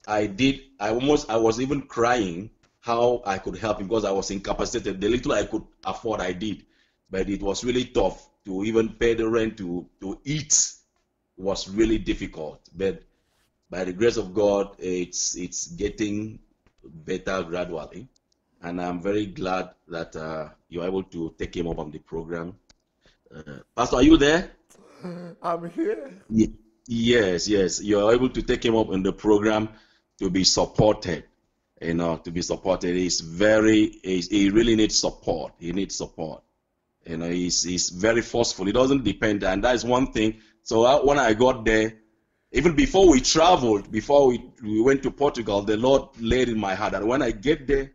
I was even crying how I could help him, because I was incapacitated. The little I could afford, I did. But it was really tough to even pay the rent, to eat was really difficult. But by the grace of God, it's getting better gradually. And I'm very glad that you're able to take him up on the program. Pastor, are you there? I'm here. Yes. You're able to take him up in the program to be supported. To be supported. He really needs support. He needs support. He's very forceful. He doesn't depend, and that is one thing. So when I got there, even before we traveled, before we went to Portugal, the Lord laid in my heart that when I get there,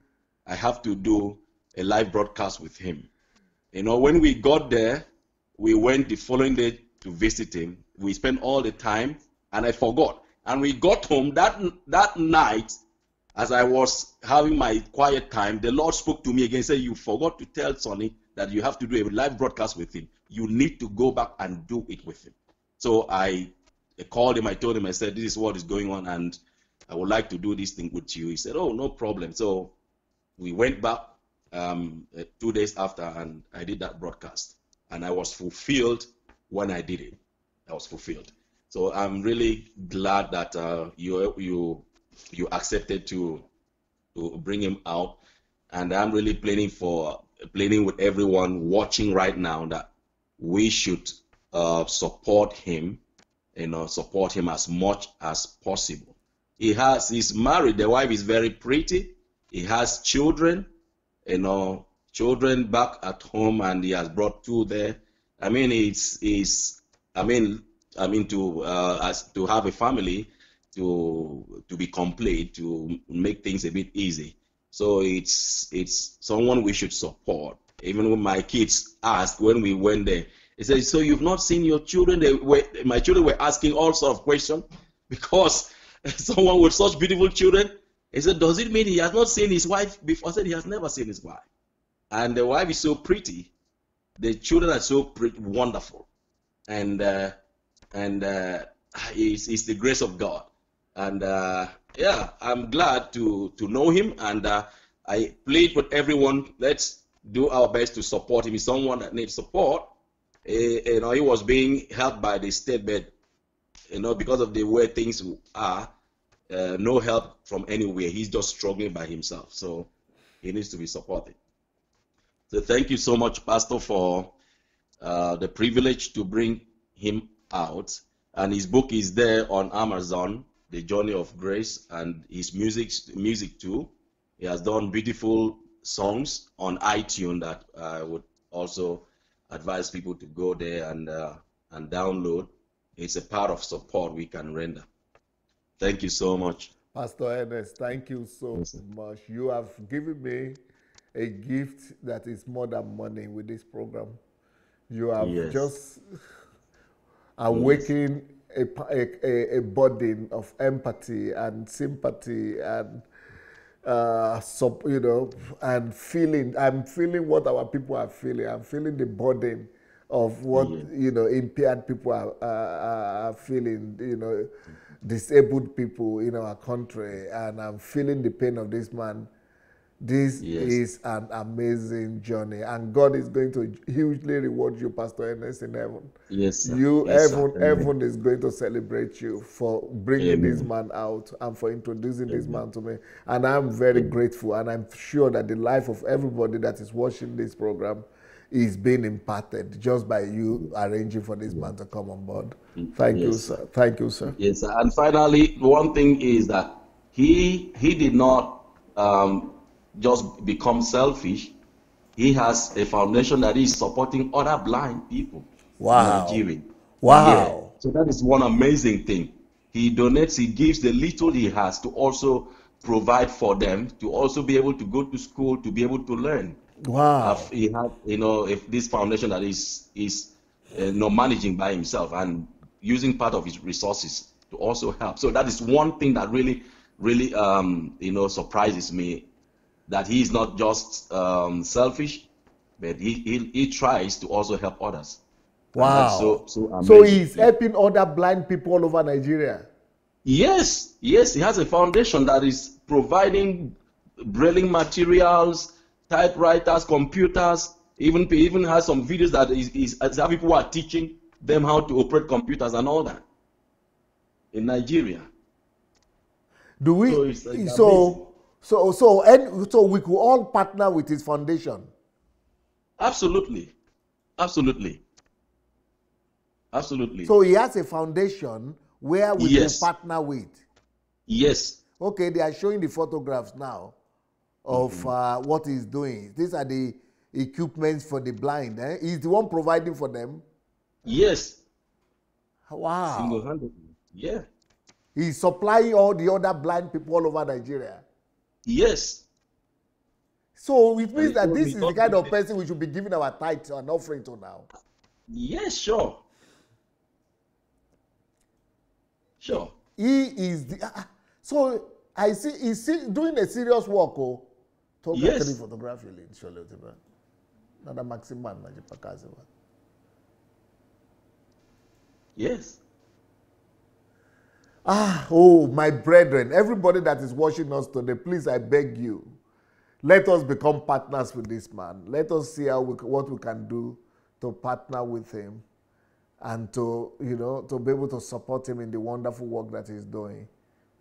I have to do a live broadcast with him. You know, when we got there, we went the following day to visit him. We spent all the time, and I forgot. And we got home that night, as I was having my quiet time, the Lord spoke to me again, said, you forgot to tell Sonny that you have to do a live broadcast with him. You need to go back and do it with him. So I called him, I told him, I said, this is what is going on, and I would like to do this thing with you. He said, oh, no problem. So we went back 2 days after, and I did that broadcast. And I was fulfilled when I did it. I was fulfilled. So I'm really glad that you accepted to bring him out. And I'm really planning with everyone watching right now that we should support him, support him as much as possible. He's married. The wife is very pretty. He has children, children back at home, and he has brought 2 there. I mean, to have a family, to be complete, to make things a bit easy. So it's someone we should support. Even when my kids asked when we went there, they said, "So you've not seen your children?" My children were asking all sorts of questions because someone with such beautiful children. He said, "Does it mean he has not seen his wife before?" I said, "He has never seen his wife, and the wife is so pretty. The children are so wonderful, and it's the grace of God." And yeah, I'm glad to know him, and I plead with everyone. Let's do our best to support him. He's someone that needs support. He was being helped by the state, but because of the way things are, no help from anywhere. He's just struggling by himself, so he needs to be supported. So thank you so much, Pastor, for the privilege to bring him out. And his book is there on Amazon, The Journey of Grace, and his music too. He has done beautiful songs on iTunes that I would also advise people to go there and download. It's a part of support we can render. Thank you so much. Pastor Ernest, thank you so much. You have given me a gift that is more than money with this program. You have just awakened a burden of empathy and sympathy and and feeling. I'm feeling what our people are feeling. I'm feeling the burden of what impaired people are feeling. Disabled people in our country, and I'm feeling the pain of this man. This is an amazing journey, and God is going to hugely reward you, Pastor Ernest, in heaven. Yes, sir. Heaven is going to celebrate you for bringing this man out and for introducing this man to me. And I'm very grateful, and I'm sure that the life of everybody that is watching this program is being impacted just by you arranging for this man to come on board. Thank you, sir. Thank you, sir. Yes, sir. And finally, one thing is that he did not just become selfish. He has a foundation that is supporting other blind people in Nigeria. Wow. Yeah. So that is one amazing thing. He donates, he gives the little he has to also provide for them, to also be able to go to school, to be able to learn. Wow. He had, if this foundation that is managing by himself and using part of his resources to also help. So that is one thing that really surprises me, that he is not just selfish, but he tries to also help others. Wow. So he's helping other blind people all over Nigeria. Yes, he has a foundation that is providing braille materials, typewriters, computers. Even has some videos that is how people are teaching them how to operate computers and all that in Nigeria. Do we? So we could all partner with his foundation. Absolutely. So he has a foundation where we can partner with. Yes. Okay, they are showing the photographs now of what he's doing. These are the equipments for the blind. He's the one providing for them. Yes. Wow. Single-handedly. Yeah. He's supplying all the other blind people all over Nigeria. Yes. So it And means he that told this me, is the kind of person we should be giving our tithe and offering to now. yes, sure. Sure. He is the so I see he's doing a serious work. Oh, talk Yes. three photography in Charlotte. Nada maximum na jipakazi. Yes. Oh, my brethren, everybody that is watching us today, please, I beg you, let us become partners with this man. Let us see what we can do to partner with him and to, to be able to support him in the wonderful work that he's doing.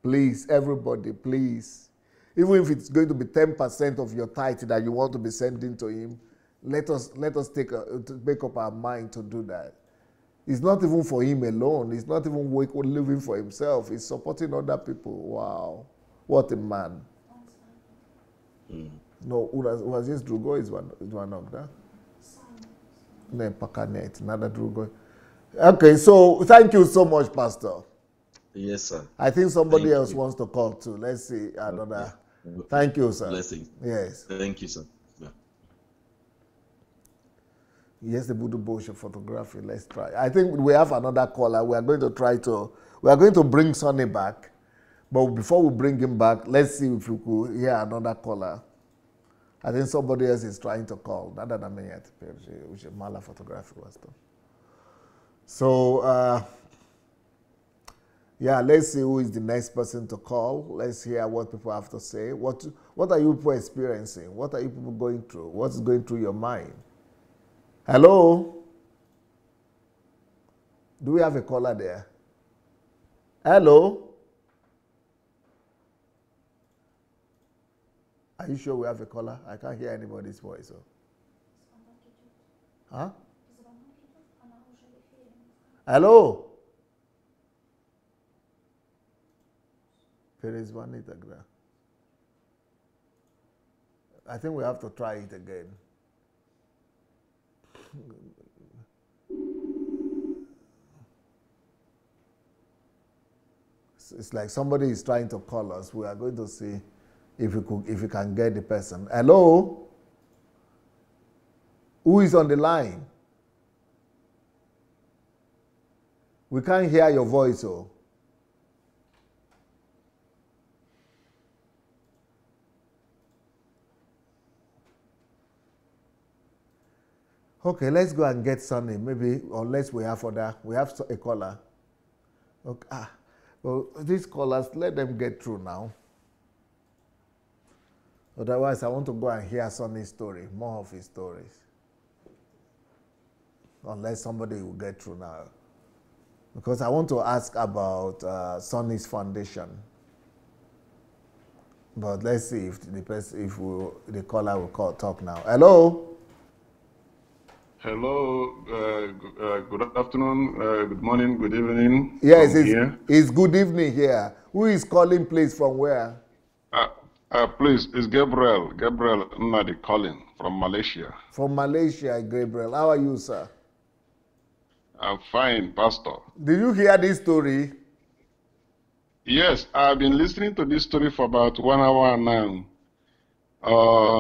Please, everybody, please. Even if it's going to be 10% of your tithe that you want to be sending to him, let us make up our mind to do that. It's not even for him alone. It's not even living for himself. He's supporting other people. Wow. What a man. No, was this Drugo? Is one of that? No, Pakanet, another Drugo. Okay, so thank you so much, Pastor. Yes, sir. I think somebody else wants to call too. Let's see another. Okay. Thank you, sir. Blessings. Yes. Thank you, sir. Yeah. Yes, the Budu Bosha photography. Let's try. I think we have another caller. We are going to bring Sonny back. But before we bring him back, let's see if we could hear another caller. I think somebody else is trying to call. Mala photography was done. So, yeah, let's see who is the next person to call. Let's hear what people have to say. What are you people experiencing? What are you people going through? What's going through your mind? Hello? Do we have a caller there? Hello? Are you sure we have a caller? I can't hear anybody's voice. So. Huh? Hello? I think we have to try it again. It's like somebody is trying to call us. We are going to see if we can get the person. Hello? Who is on the line? We can't hear your voice, oh. Okay, let's go and get Sonny. Maybe, unless we have a caller. Okay. Well, these callers, let them get through now. Otherwise, I want to go and hear Sonny's story, more of his stories. Unless somebody will get through now. Because I want to ask about Sonny's foundation. But let's see if the caller will talk now. Hello? Hello, good afternoon, good morning, good evening. Yes, it's good evening here. Who is calling, please, from where? Please, it's Gabriel Nnadi calling from Malaysia. From Malaysia, Gabriel. How are you, sir? I'm fine, Pastor. Did you hear this story? Yes, I've been listening to this story for about 1 hour now.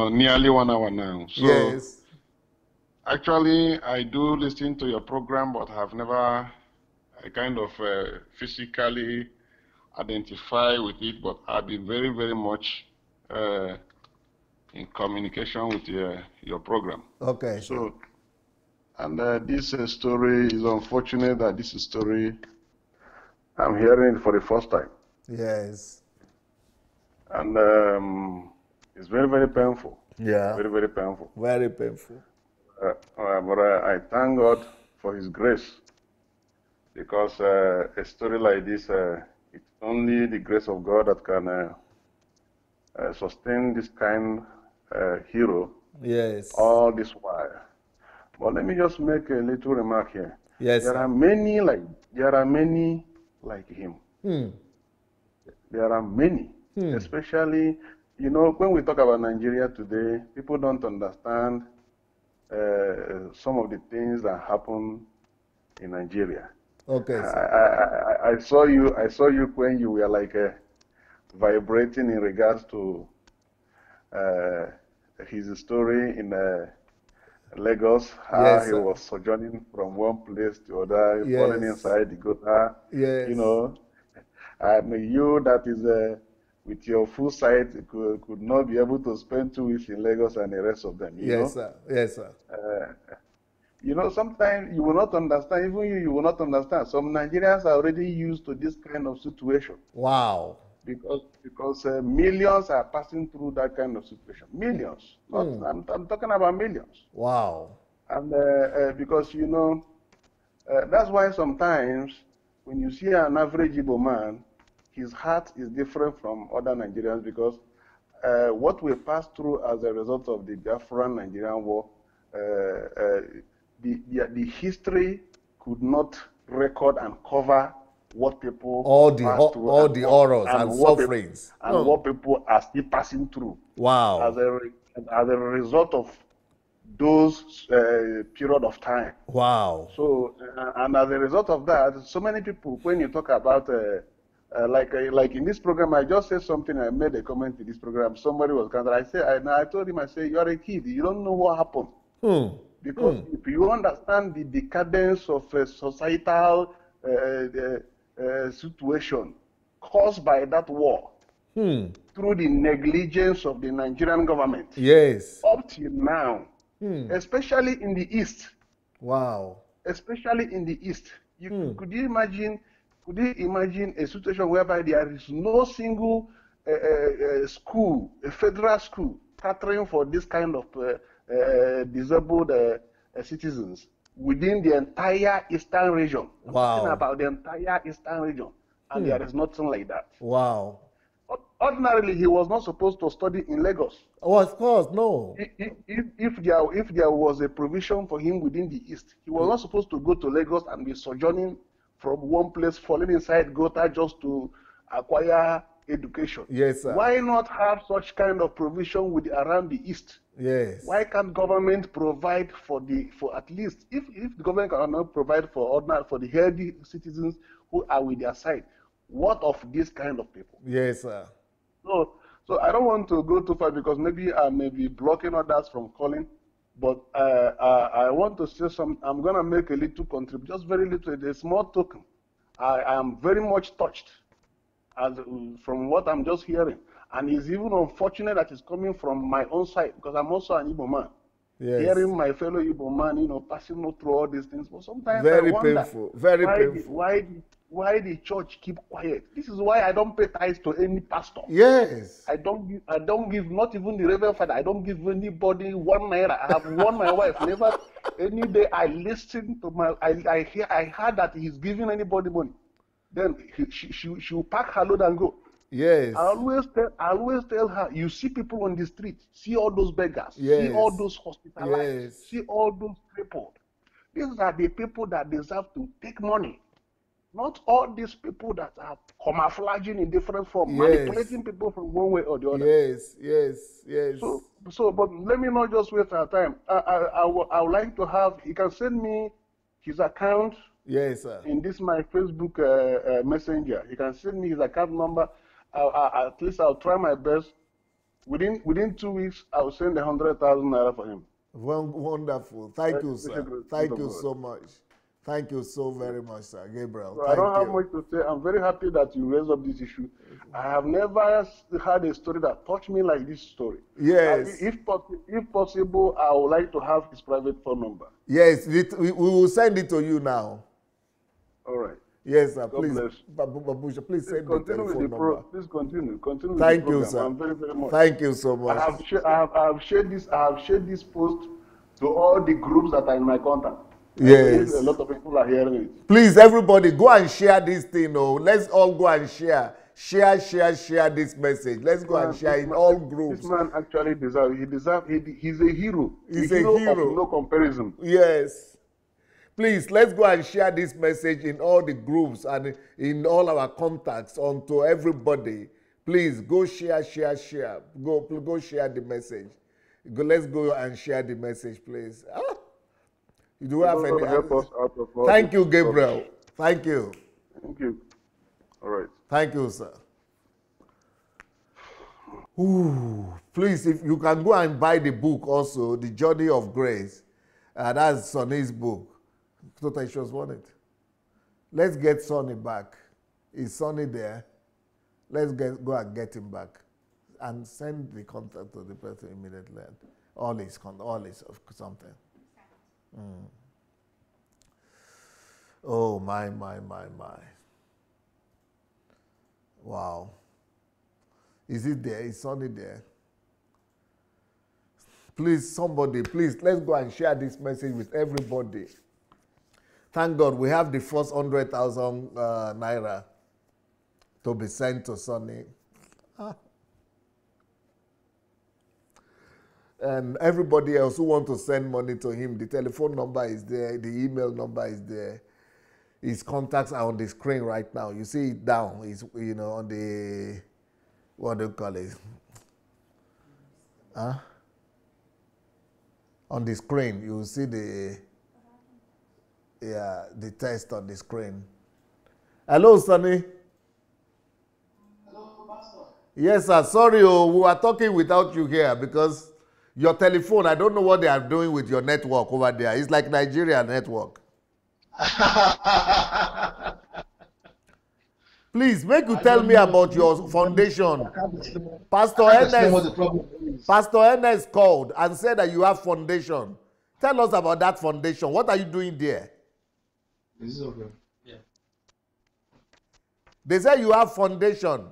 Nearly 1 hour now. So, yes. Actually, I do listen to your program, but have never kind of physically identify with it. But I've been very, very much in communication with your program. Okay. So, and this story is unfortunate that this story I'm hearing it for the first time. Yes. And it's very, very painful. Yeah. Very, very painful. Very painful. But I thank God for His grace, because a story like this, it's only the grace of God that can sustain this kind hero. Yes. All this while. But let me just make a little remark here. Yes. There are many like him. There are many, especially, when we talk about Nigeria today, people don't understand some of the things that happen in Nigeria. Okay, sir. I saw you. I saw you when you were like vibrating in regards to uh, his story in Lagos, how Yes, he sir. was sojourning from one place to other, falling Yes. inside the gutter. You Yes. know, I mean, you that is with your full sight could not be able to spend 2 weeks in Lagos and the rest of them. Yes, sir. Yes, sir. Sometimes you will not understand. Even you will not understand. Some Nigerians are already used to this kind of situation. Wow. Because millions are passing through that kind of situation. Millions. Not I'm talking about millions. Wow. And because that's why sometimes when you see an average Igbo man, his heart is different from other Nigerians because what we passed through as a result of the Biafran Nigerian war, the history could not record and cover what people passed through all the horrors and what sufferings what people are still passing through. Wow. As a result of those period of time. Wow. So and as a result of that, so many people, when you talk about like in this program, I just said something. I made a comment in this program. Somebody was kind of, I told him, I said, you are a kid. You don't know what happened. Because if you understand the decadence of a societal situation caused by that war through the negligence of the Nigerian government. Yes. Up till now, especially in the East. Wow. Especially in the East. Could you imagine a situation whereby there is no single school, a federal school, catering for this kind of disabled citizens within the entire Eastern region? I'm talking about the entire Eastern region, and there is nothing like that. Wow. Ordinarily, he was not supposed to study in Lagos. Oh, of course, no. If there was a provision for him within the East, he was not supposed to go to Lagos and be sojourning from one place, falling inside gutter just to acquire education. Yes, sir. Why not have such kind of provision around the East? Yes. Why can't government provide for at least if the government cannot provide for the healthy citizens who are with their side? What of this kind of people? Yes, sir. So I don't want to go too far because maybe I may be blocking others from calling, but I want to say I'm going to make a little contribution, just very little, a small token. I am very much touched from what I'm just hearing. And it's even unfortunate that it's coming from my own side because I'm also an Igbo man. Yes. Hearing my fellow Igbo man, passing through all these things. But sometimes very I wonder painful. Very painful. Why the church keep quiet? This is why I don't pay tithes to any pastor. Yes. I don't give, not even the Reverend Father. I don't give anybody 1 naira. I have warned my wife. Never any day I listen to I heard that he's giving anybody money. Then she will pack her load and go. Yes. I always tell her, you see people on the street, see all those beggars, yes. see all those hospitalized, yes. see all those crippled. These are the people that deserve to take money. Not all these people that are camouflaging in different forms, yes. manipulating people from one way or the other. Yes, yes, yes. So, but let me not just waste our time. I would like to have, he can send me his account. Yes, sir. In this my Facebook messenger. He can send me his account number. At least I'll try my best. Within 2 weeks, I'll send 100,000 naira for him. Wonderful. Thank you, sir. Thank you so much. Thank you so very much, sir. Gabriel. So I don't have much to say. I'm very happy that you raised up this issue. I have never had a story that touched me like this story. Yes. If possible, I would like to have his private phone number. Yes, we will send it to you now. All right. Yes, sir. God please, bless. Babusha, please send the telephone number. Please continue. Continue. Thank with the you, sir. I'm very, very much. Thank you so much. I have shared this post to all the groups that are in my contact. Yes. A lot of people are hearing it. Please, everybody, go and share this thing. Oh, let's all go and share. Share this message. Let's go and share in all groups. This man actually deserves. He's a hero. He's a hero. Of no comparison. Yes. Please, let's go and share this message in all the groups and in all our contacts onto everybody. Please go share. Go share the message. Let's go and share the message, please. You do have any? Help us out of all Thank you, Gabriel. Thank you. Thank you. All right. Thank you, sir. Ooh, please, if you can go and buy the book also, The Journey of Grace. That's Sonny's book. Total Issues won it. Let's get Sonny back. Is Sonny there? Let's go and get him back. And send the contact to the person immediately. All his something. Oh, my. Wow. Is it there? Is Sonny there? Please, somebody, please, let's go and share this message with everybody. Thank God we have the first 100,000 naira to be sent to Sonny. And everybody else who want to send money to him, the telephone number is there, the email number is there. His contacts are on the screen right now. You see it down. It's, on the, what do you call it? On the screen, you see the text on the screen. Hello, Sonny. Hello, Pastor. Yes, sir. Sorry, we were talking without you here because your telephone, I don't know what they are doing with your network over there. It's like Nigeria network. Please, make you tell me about your foundation. Pastor Ernest called and said that you have foundation. Tell us about that foundation. What are you doing there? Is this okay? Yeah. They say you have foundation.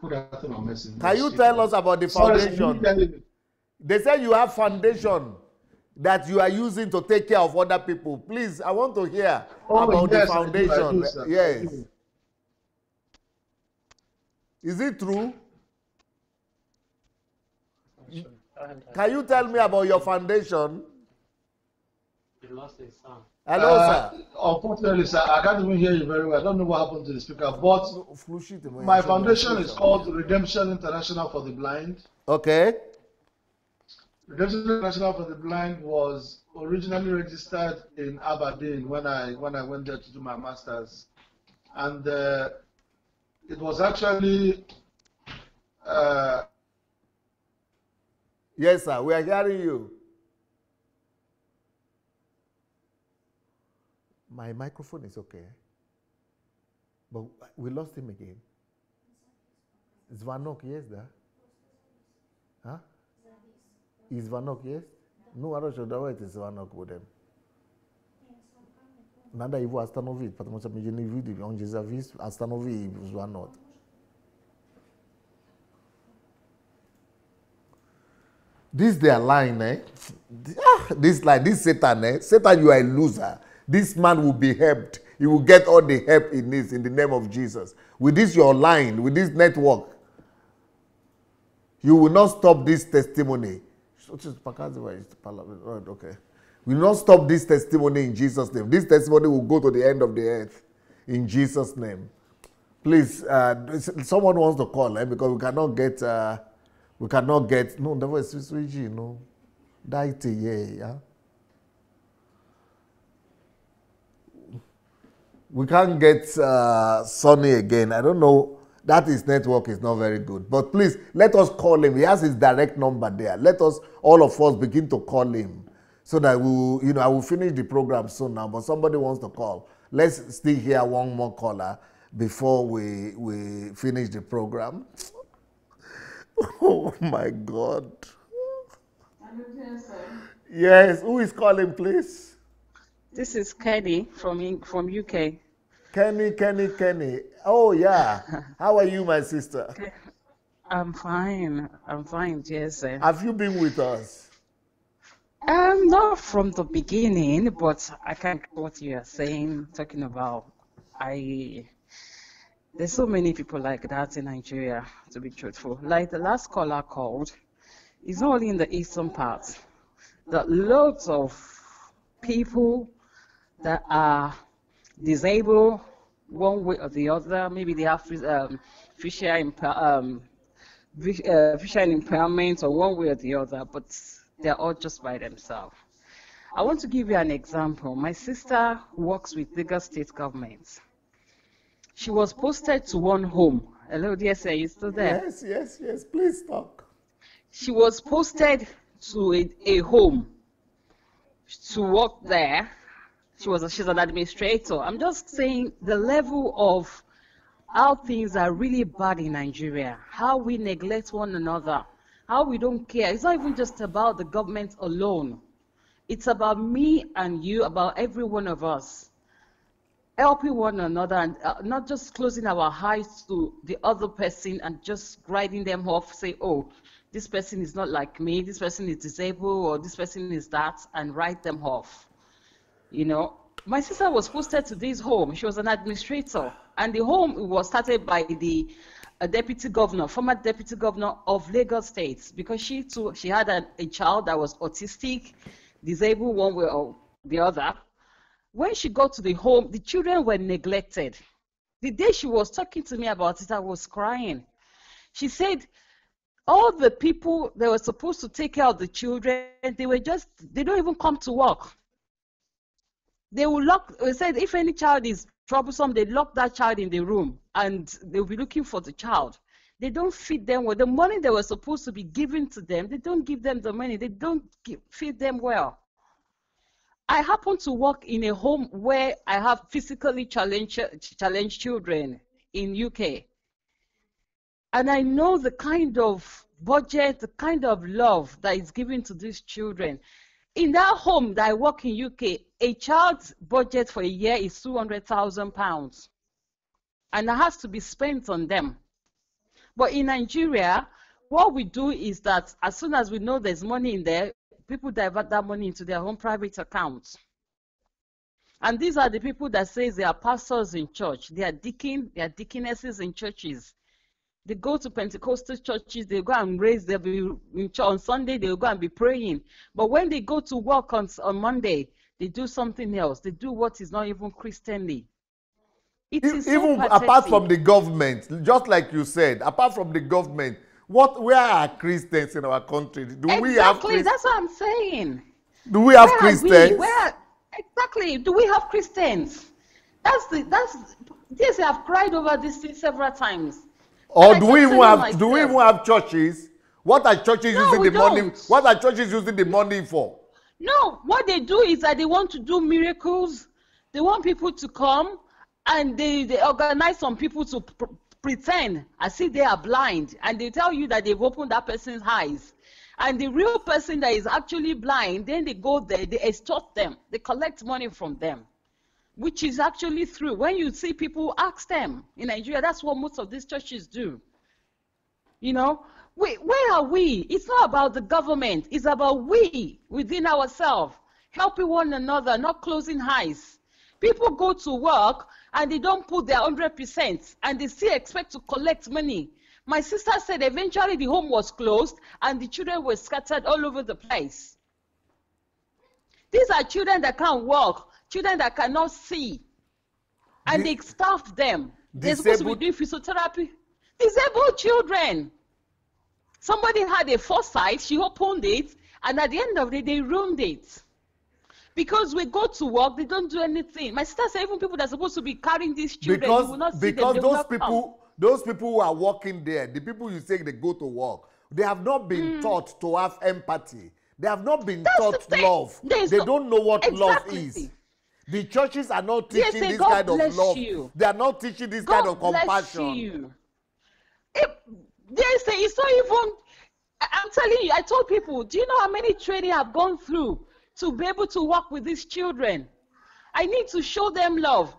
Put that in my message. Can you tell us about the foundation? They say you have foundation that you are using to take care of other people. Please, I want to hear about the foundation. Yes. Is it true? Can you tell me about your foundation? Hello, sir. Unfortunately, sir, I can't even hear you very well. I don't know what happened to the speaker, but my foundation is called Redemption International for the Blind. Okay. Redemption International for the Blind was originally registered in Aberdeen when I went there to do my master's, and it was actually. Yes, sir. We are hearing you. My microphone is okay, but we lost him again. Zvanok, yes, there. Huh? Is Zvanok, yes? No, I don't know it is Zvanok with them. Nada его остановить, потому что мы не видим, он же завис, останови Zvanok. This their line, eh? This line, this Satan, eh? Satan, you are a loser. This man will be helped. He will get all the help he needs in the name of Jesus. With this your line, with this network, you will not stop this testimony. Okay. We will not stop this testimony in Jesus' name. This testimony will go to the end of the earth in Jesus' name. Please, someone wants to call, because we cannot get, no, that was Switchy, no. Daite, yeah. We can't get Sonny again. I don't know. That his network is not very good. But please, let us call him. He has his direct number there. Let us, all of us, begin to call him. So that we will, I will finish the program soon now. But somebody wants to call. Let's still hear one more caller before we finish the program. Oh, my God. Yes. Who is calling, please? This is Kenny from UK. Kenny. Oh, yeah. How are you, my sister? I'm fine, yes. Have you been with us? Not from the beginning, but I can't get what you are talking about. There's so many people like that in Nigeria, to be truthful. Like the last caller called, it's not only in the eastern part. There are lots of people that are disabled one way or the other. Maybe they have visual impairment or one way or the other, but they're all just by themselves. I want to give you an example. My sister works with Lagos state government. She was posted to one home. Hello, dear sir, you still there? Yes, yes, yes. Please talk. She was posted to a home to work there. She's an administrator. I'm just saying the level of how things are really bad in Nigeria, how we neglect one another, how we don't care. It's not even just about the government alone. It's about me and you, about every one of us, helping one another and not just closing our eyes to the other person and just writing them off, say, oh, this person is not like me, this person is disabled, or this person is that, and write them off. You know, my sister was posted to this home. She was an administrator, and the home was started by the deputy governor, former deputy governor of Lagos State, because she too, she had a child that was autistic, disabled one way or the other. When she got to the home, the children were neglected. The day she was talking to me about it, I was crying. She said, all the people that were supposed to take care of the children, they don't even come to work. They said if any child is troublesome, they lock that child in the room and they'll be looking for the child. They don't feed them well. The money they were supposed to be given to them, they don't give them the money. They don't feed them well. I happen to work in a home where I have physically challenged children in UK. And I know the kind of budget, the kind of love that is given to these children. In that home that I work in UK, a child's budget for a year is £200,000. And that has to be spent on them. But in Nigeria, what we do is that as soon as we know there's money in there, people divert that money into their own private accounts. And these are the people that say they are pastors in church. They are deaconesses in churches. They go to Pentecostal churches, they go and they'll be in church on Sunday, they'll go and be praying. But when they go to work on Monday, they do something else. They do what is not even Christianly. It is so even pathetic. Apart from the government, just like you said, apart from the government, where are Christians in our country? Exactly, that's what I'm saying. Do we have Christians? Exactly, do we have Christians? Yes, I have cried over this thing several times. Or do we even have churches? What are churches using the money? What are churches using the money for? No, what they do is that they want to do miracles. They want people to come, and they organize some people to pretend as if they are blind, and they tell you that they've opened that person's eyes. And the real person that is actually blind, then they go there, they extort them, they collect money from them, which is actually true. When you see people, ask them. In Nigeria, that's what most of these churches do. You know, where are we? It's not about the government. It's about we within ourselves, helping one another, not closing eyes. People go to work and they don't put their 100%, and they still expect to collect money. My sister said eventually the home was closed and the children were scattered all over the place. These are children that can't walk, children that cannot see, and they staff them. They're supposed to be doing physiotherapy. Disabled children. Somebody had a foresight, she opened it, and at the end of the day, they ruined it. Because we go to work, they don't do anything. My sister said even people that are supposed to be carrying these children, you will not see them. Because those people who are working there, the people you say they go to work, they have not been taught to have empathy. They have not been taught love. They don't know what love is. The churches are not teaching this kind of love. They are not teaching this kind of compassion. They say it's not even, I'm telling you, I told people, do you know how many training I've gone through to be able to work with these children? I need to show them love.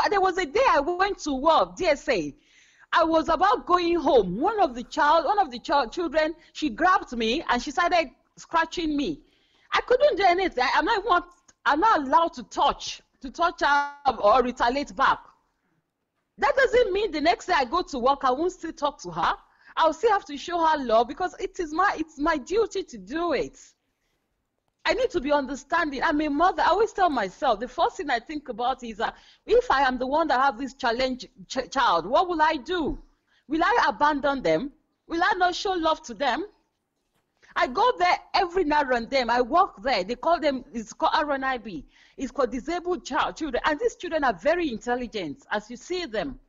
There was a day I went to work, DSA. I was about going home. One of the children, she grabbed me and she started scratching me. I couldn't do anything. I'm not allowed to touch her or retaliate back. That doesn't mean the next day I go to work, I won't still talk to her. I'll still have to show her love because it's my duty to do it. I need to be understanding. I'm a mother. I always tell myself, the first thing I think about is that if I am the one that have this challenge child, what will I do? Will I abandon them? Will I not show love to them? I go there every now and then. I work there. They call them, it's called RNIB. It's called disabled children. And these children are very intelligent, as you see them.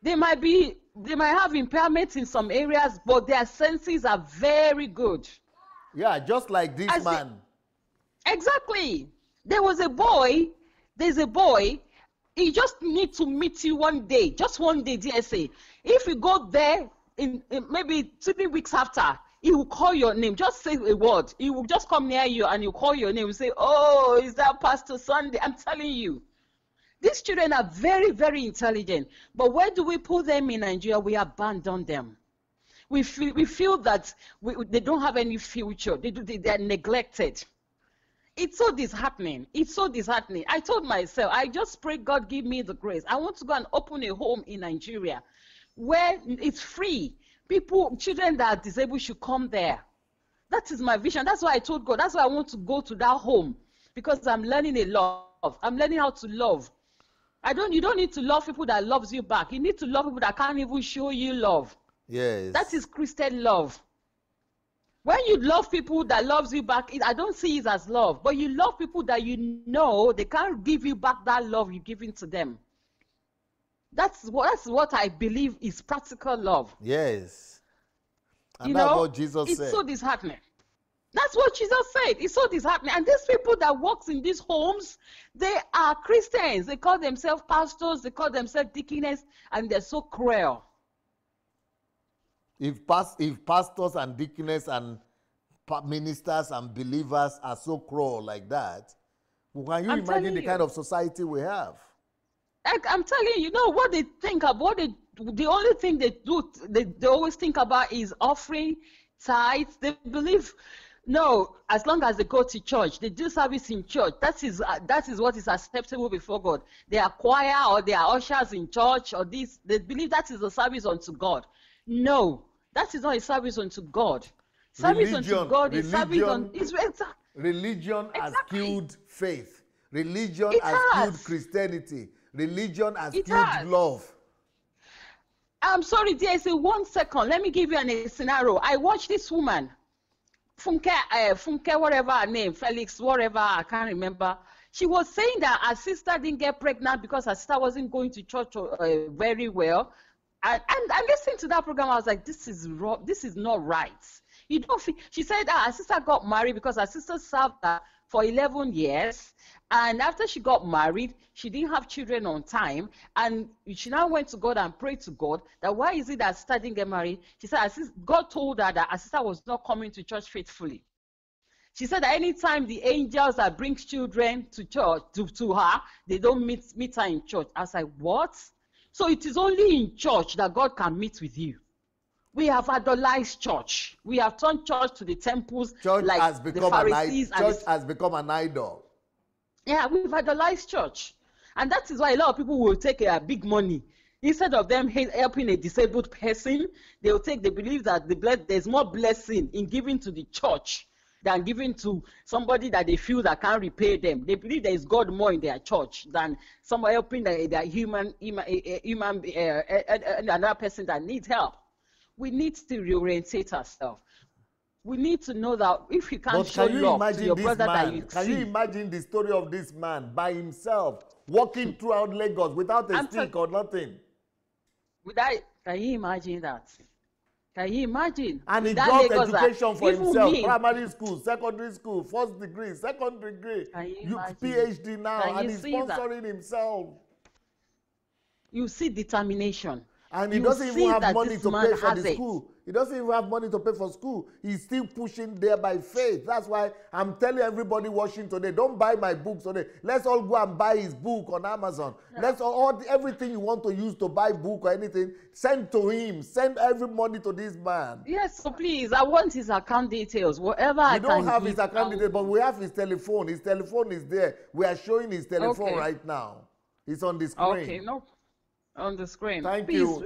They might have impairments in some areas, but their senses are very good. Yeah, just like this man. Exactly. There's a boy, he just needs to meet you one day, just one day, DSA. If you go there in maybe 3 weeks after, he will call your name. Just say a word. He will just come near you and he'll call your name and say, oh, is that Pastor Sunday? I'm telling you. These children are very, very intelligent. But where do we put them in Nigeria? We abandon them. We feel that they don't have any future. They are neglected. It's so disheartening. It's so disheartening. I told myself, I just pray God give me the grace. I want to go and open a home in Nigeria where it's free. Children that are disabled should come there. That is my vision. That's why I told God. That's why I want to go to that home, because I'm learning a lot. I'm learning how to love. You don't need to love people that loves you back. You need to love people that can't even show you love. Yes. That is Christian love. When you love people that loves you back, I don't see it as love. But you love people that you know they can't give you back that love you're giving to them. That's what I believe is practical love. Yes. And that's what Jesus said. It's so disheartening. That's what Jesus said. It's so disheartening. And these people that works in these homes, they are Christians. They call themselves pastors. They call themselves deaconess. And they're so cruel. If pastors and deaconess and ministers and believers are so cruel like that, can you imagine the kind of society we have? I'm telling you, what they think about, the only thing they do, they always think about is offering, tithes. They believe, no, as long as they go to church, they do service in church. That is what is acceptable before God. They are choir or they are ushers in church or this. They believe that is a service unto God. No, that is not a service unto God. Service unto God is service on Israel. Religion has killed faith. Religion has killed Christianity. Religion has killed love. I'm sorry, dear. Say 1 second. Let me give you a scenario. I watched this woman, Funke, whatever her name, Felix, whatever, I can't remember. She was saying that her sister didn't get pregnant because her sister wasn't going to church very well. And I listened to that program. I was like, this is wrong. This is not right. You don't feel, she said that her sister got married because her sister served her for 11 years. And after she got married, she didn't have children on time. And she now went to God and prayed to God that why is it that her sister didn't get married? She said God told her that her sister was not coming to church faithfully. She said that anytime the angels that brings children to church, to her, they don't meet her in church. I was like, what? So it is only in church that God can meet with you. We have idolized church. We have turned church to the temples. Church like has become the Pharisees. Church has become an idol. Yeah, we've idolized church. And that is why a lot of people will take big money. Instead of them helping a disabled person, they believe that there's more blessing in giving to the church than giving to somebody that they feel that can't repay them. They believe there is God more in their church than someone helping their human another person that needs help. We need to reorientate ourselves. We need to know that if you can't show love to your brother that you see. Can you imagine the story of this man by himself, walking throughout Lagos without a stick or nothing? Can you imagine that? Can you imagine? And he got education for himself, primary school, secondary school, first degree, second degree, PhD now, and he's sponsoring himself. You see determination. And he doesn't even have money to pay for the school. He doesn't even have money to pay for school. He's still pushing there by faith. That's why I'm telling everybody watching today, don't buy my book today. Let's all go and buy his book on Amazon. Let's everything you want to use to buy book or anything, send to him. Send every money to this man. Yes, so please, I want his account details. Whatever I can. We don't have his account details, but we have his telephone. His telephone is there. We are showing his telephone right now. It's on the screen. Okay, no. On the screen. Thank you,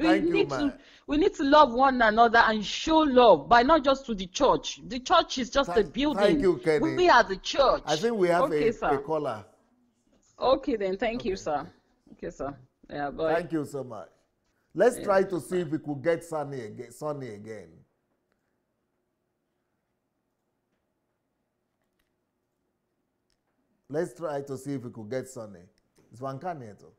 man. We need to love one another and show love, but not just to the church. The church is just a building. Thank you, Kenny. We are the church. I think we have a caller. Okay, then. Thank you, sir. Okay, sir. Yeah, bye. Thank you so much. Let's try to see if we could get Sunny again. Let's try to see if we could get Sonny. Zwankaneto.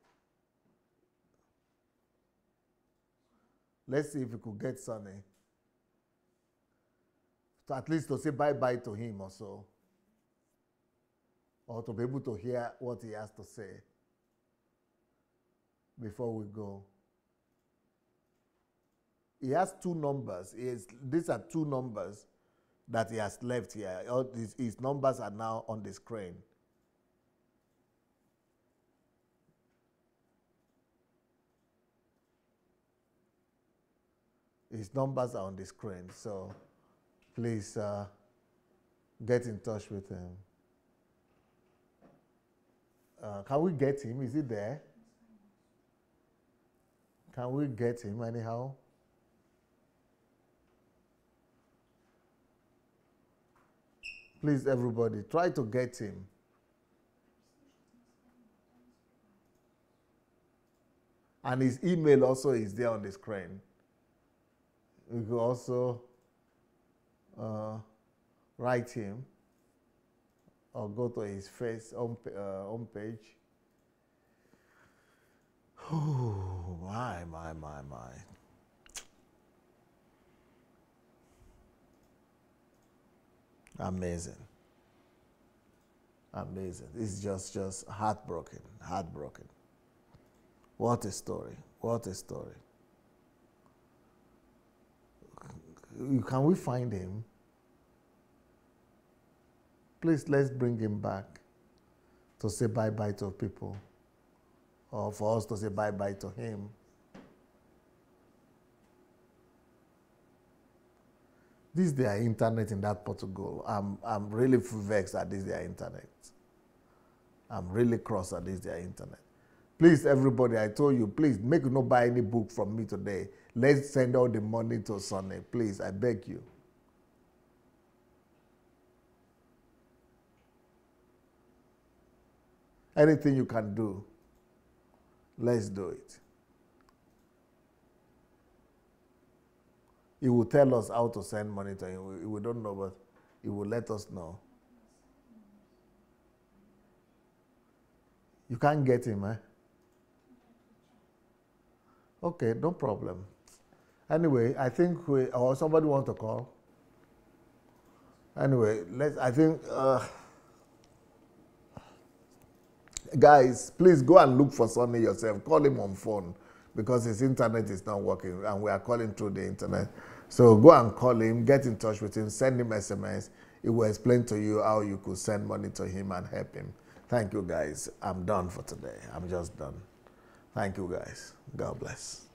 Let's see if we could get Sonny. So at least to say bye-bye to him or so. Or to be able to hear what he has to say before we go. He has two numbers. These are two numbers that he has left here. All his numbers are now on the screen. His numbers are on the screen, so please get in touch with him. Can we get him? Is he there? Can we get him anyhow? Please, everybody, try to get him. And his email also is there on the screen. You can also write him or go to his homepage. Oh, my. Amazing. Amazing. It's just heartbroken. What a story. What a story. Can we find him? Please, let's bring him back to say bye-bye to people, or for us to say bye-bye to him. This is their internet in that Portugal. I'm really vexed at this their internet. I'm really cross at this their internet. Please, everybody, I told you, please make you not buy any book from me today. Let's send all the money to Sonny. Please, I beg you. Anything you can do, let's do it. He will tell us how to send money to him. We don't know, but he will let us know. You can't get him, eh? Okay, no problem. Anyway, I think or somebody want to call. Anyway, guys, please go and look for Sonny yourself. Call him on phone because his internet is not working and we are calling through the internet. So go and call him, get in touch with him, send him SMS. He will explain to you how you could send money to him and help him. Thank you, guys. I'm done for today. I'm just done. Thank you, guys. God bless.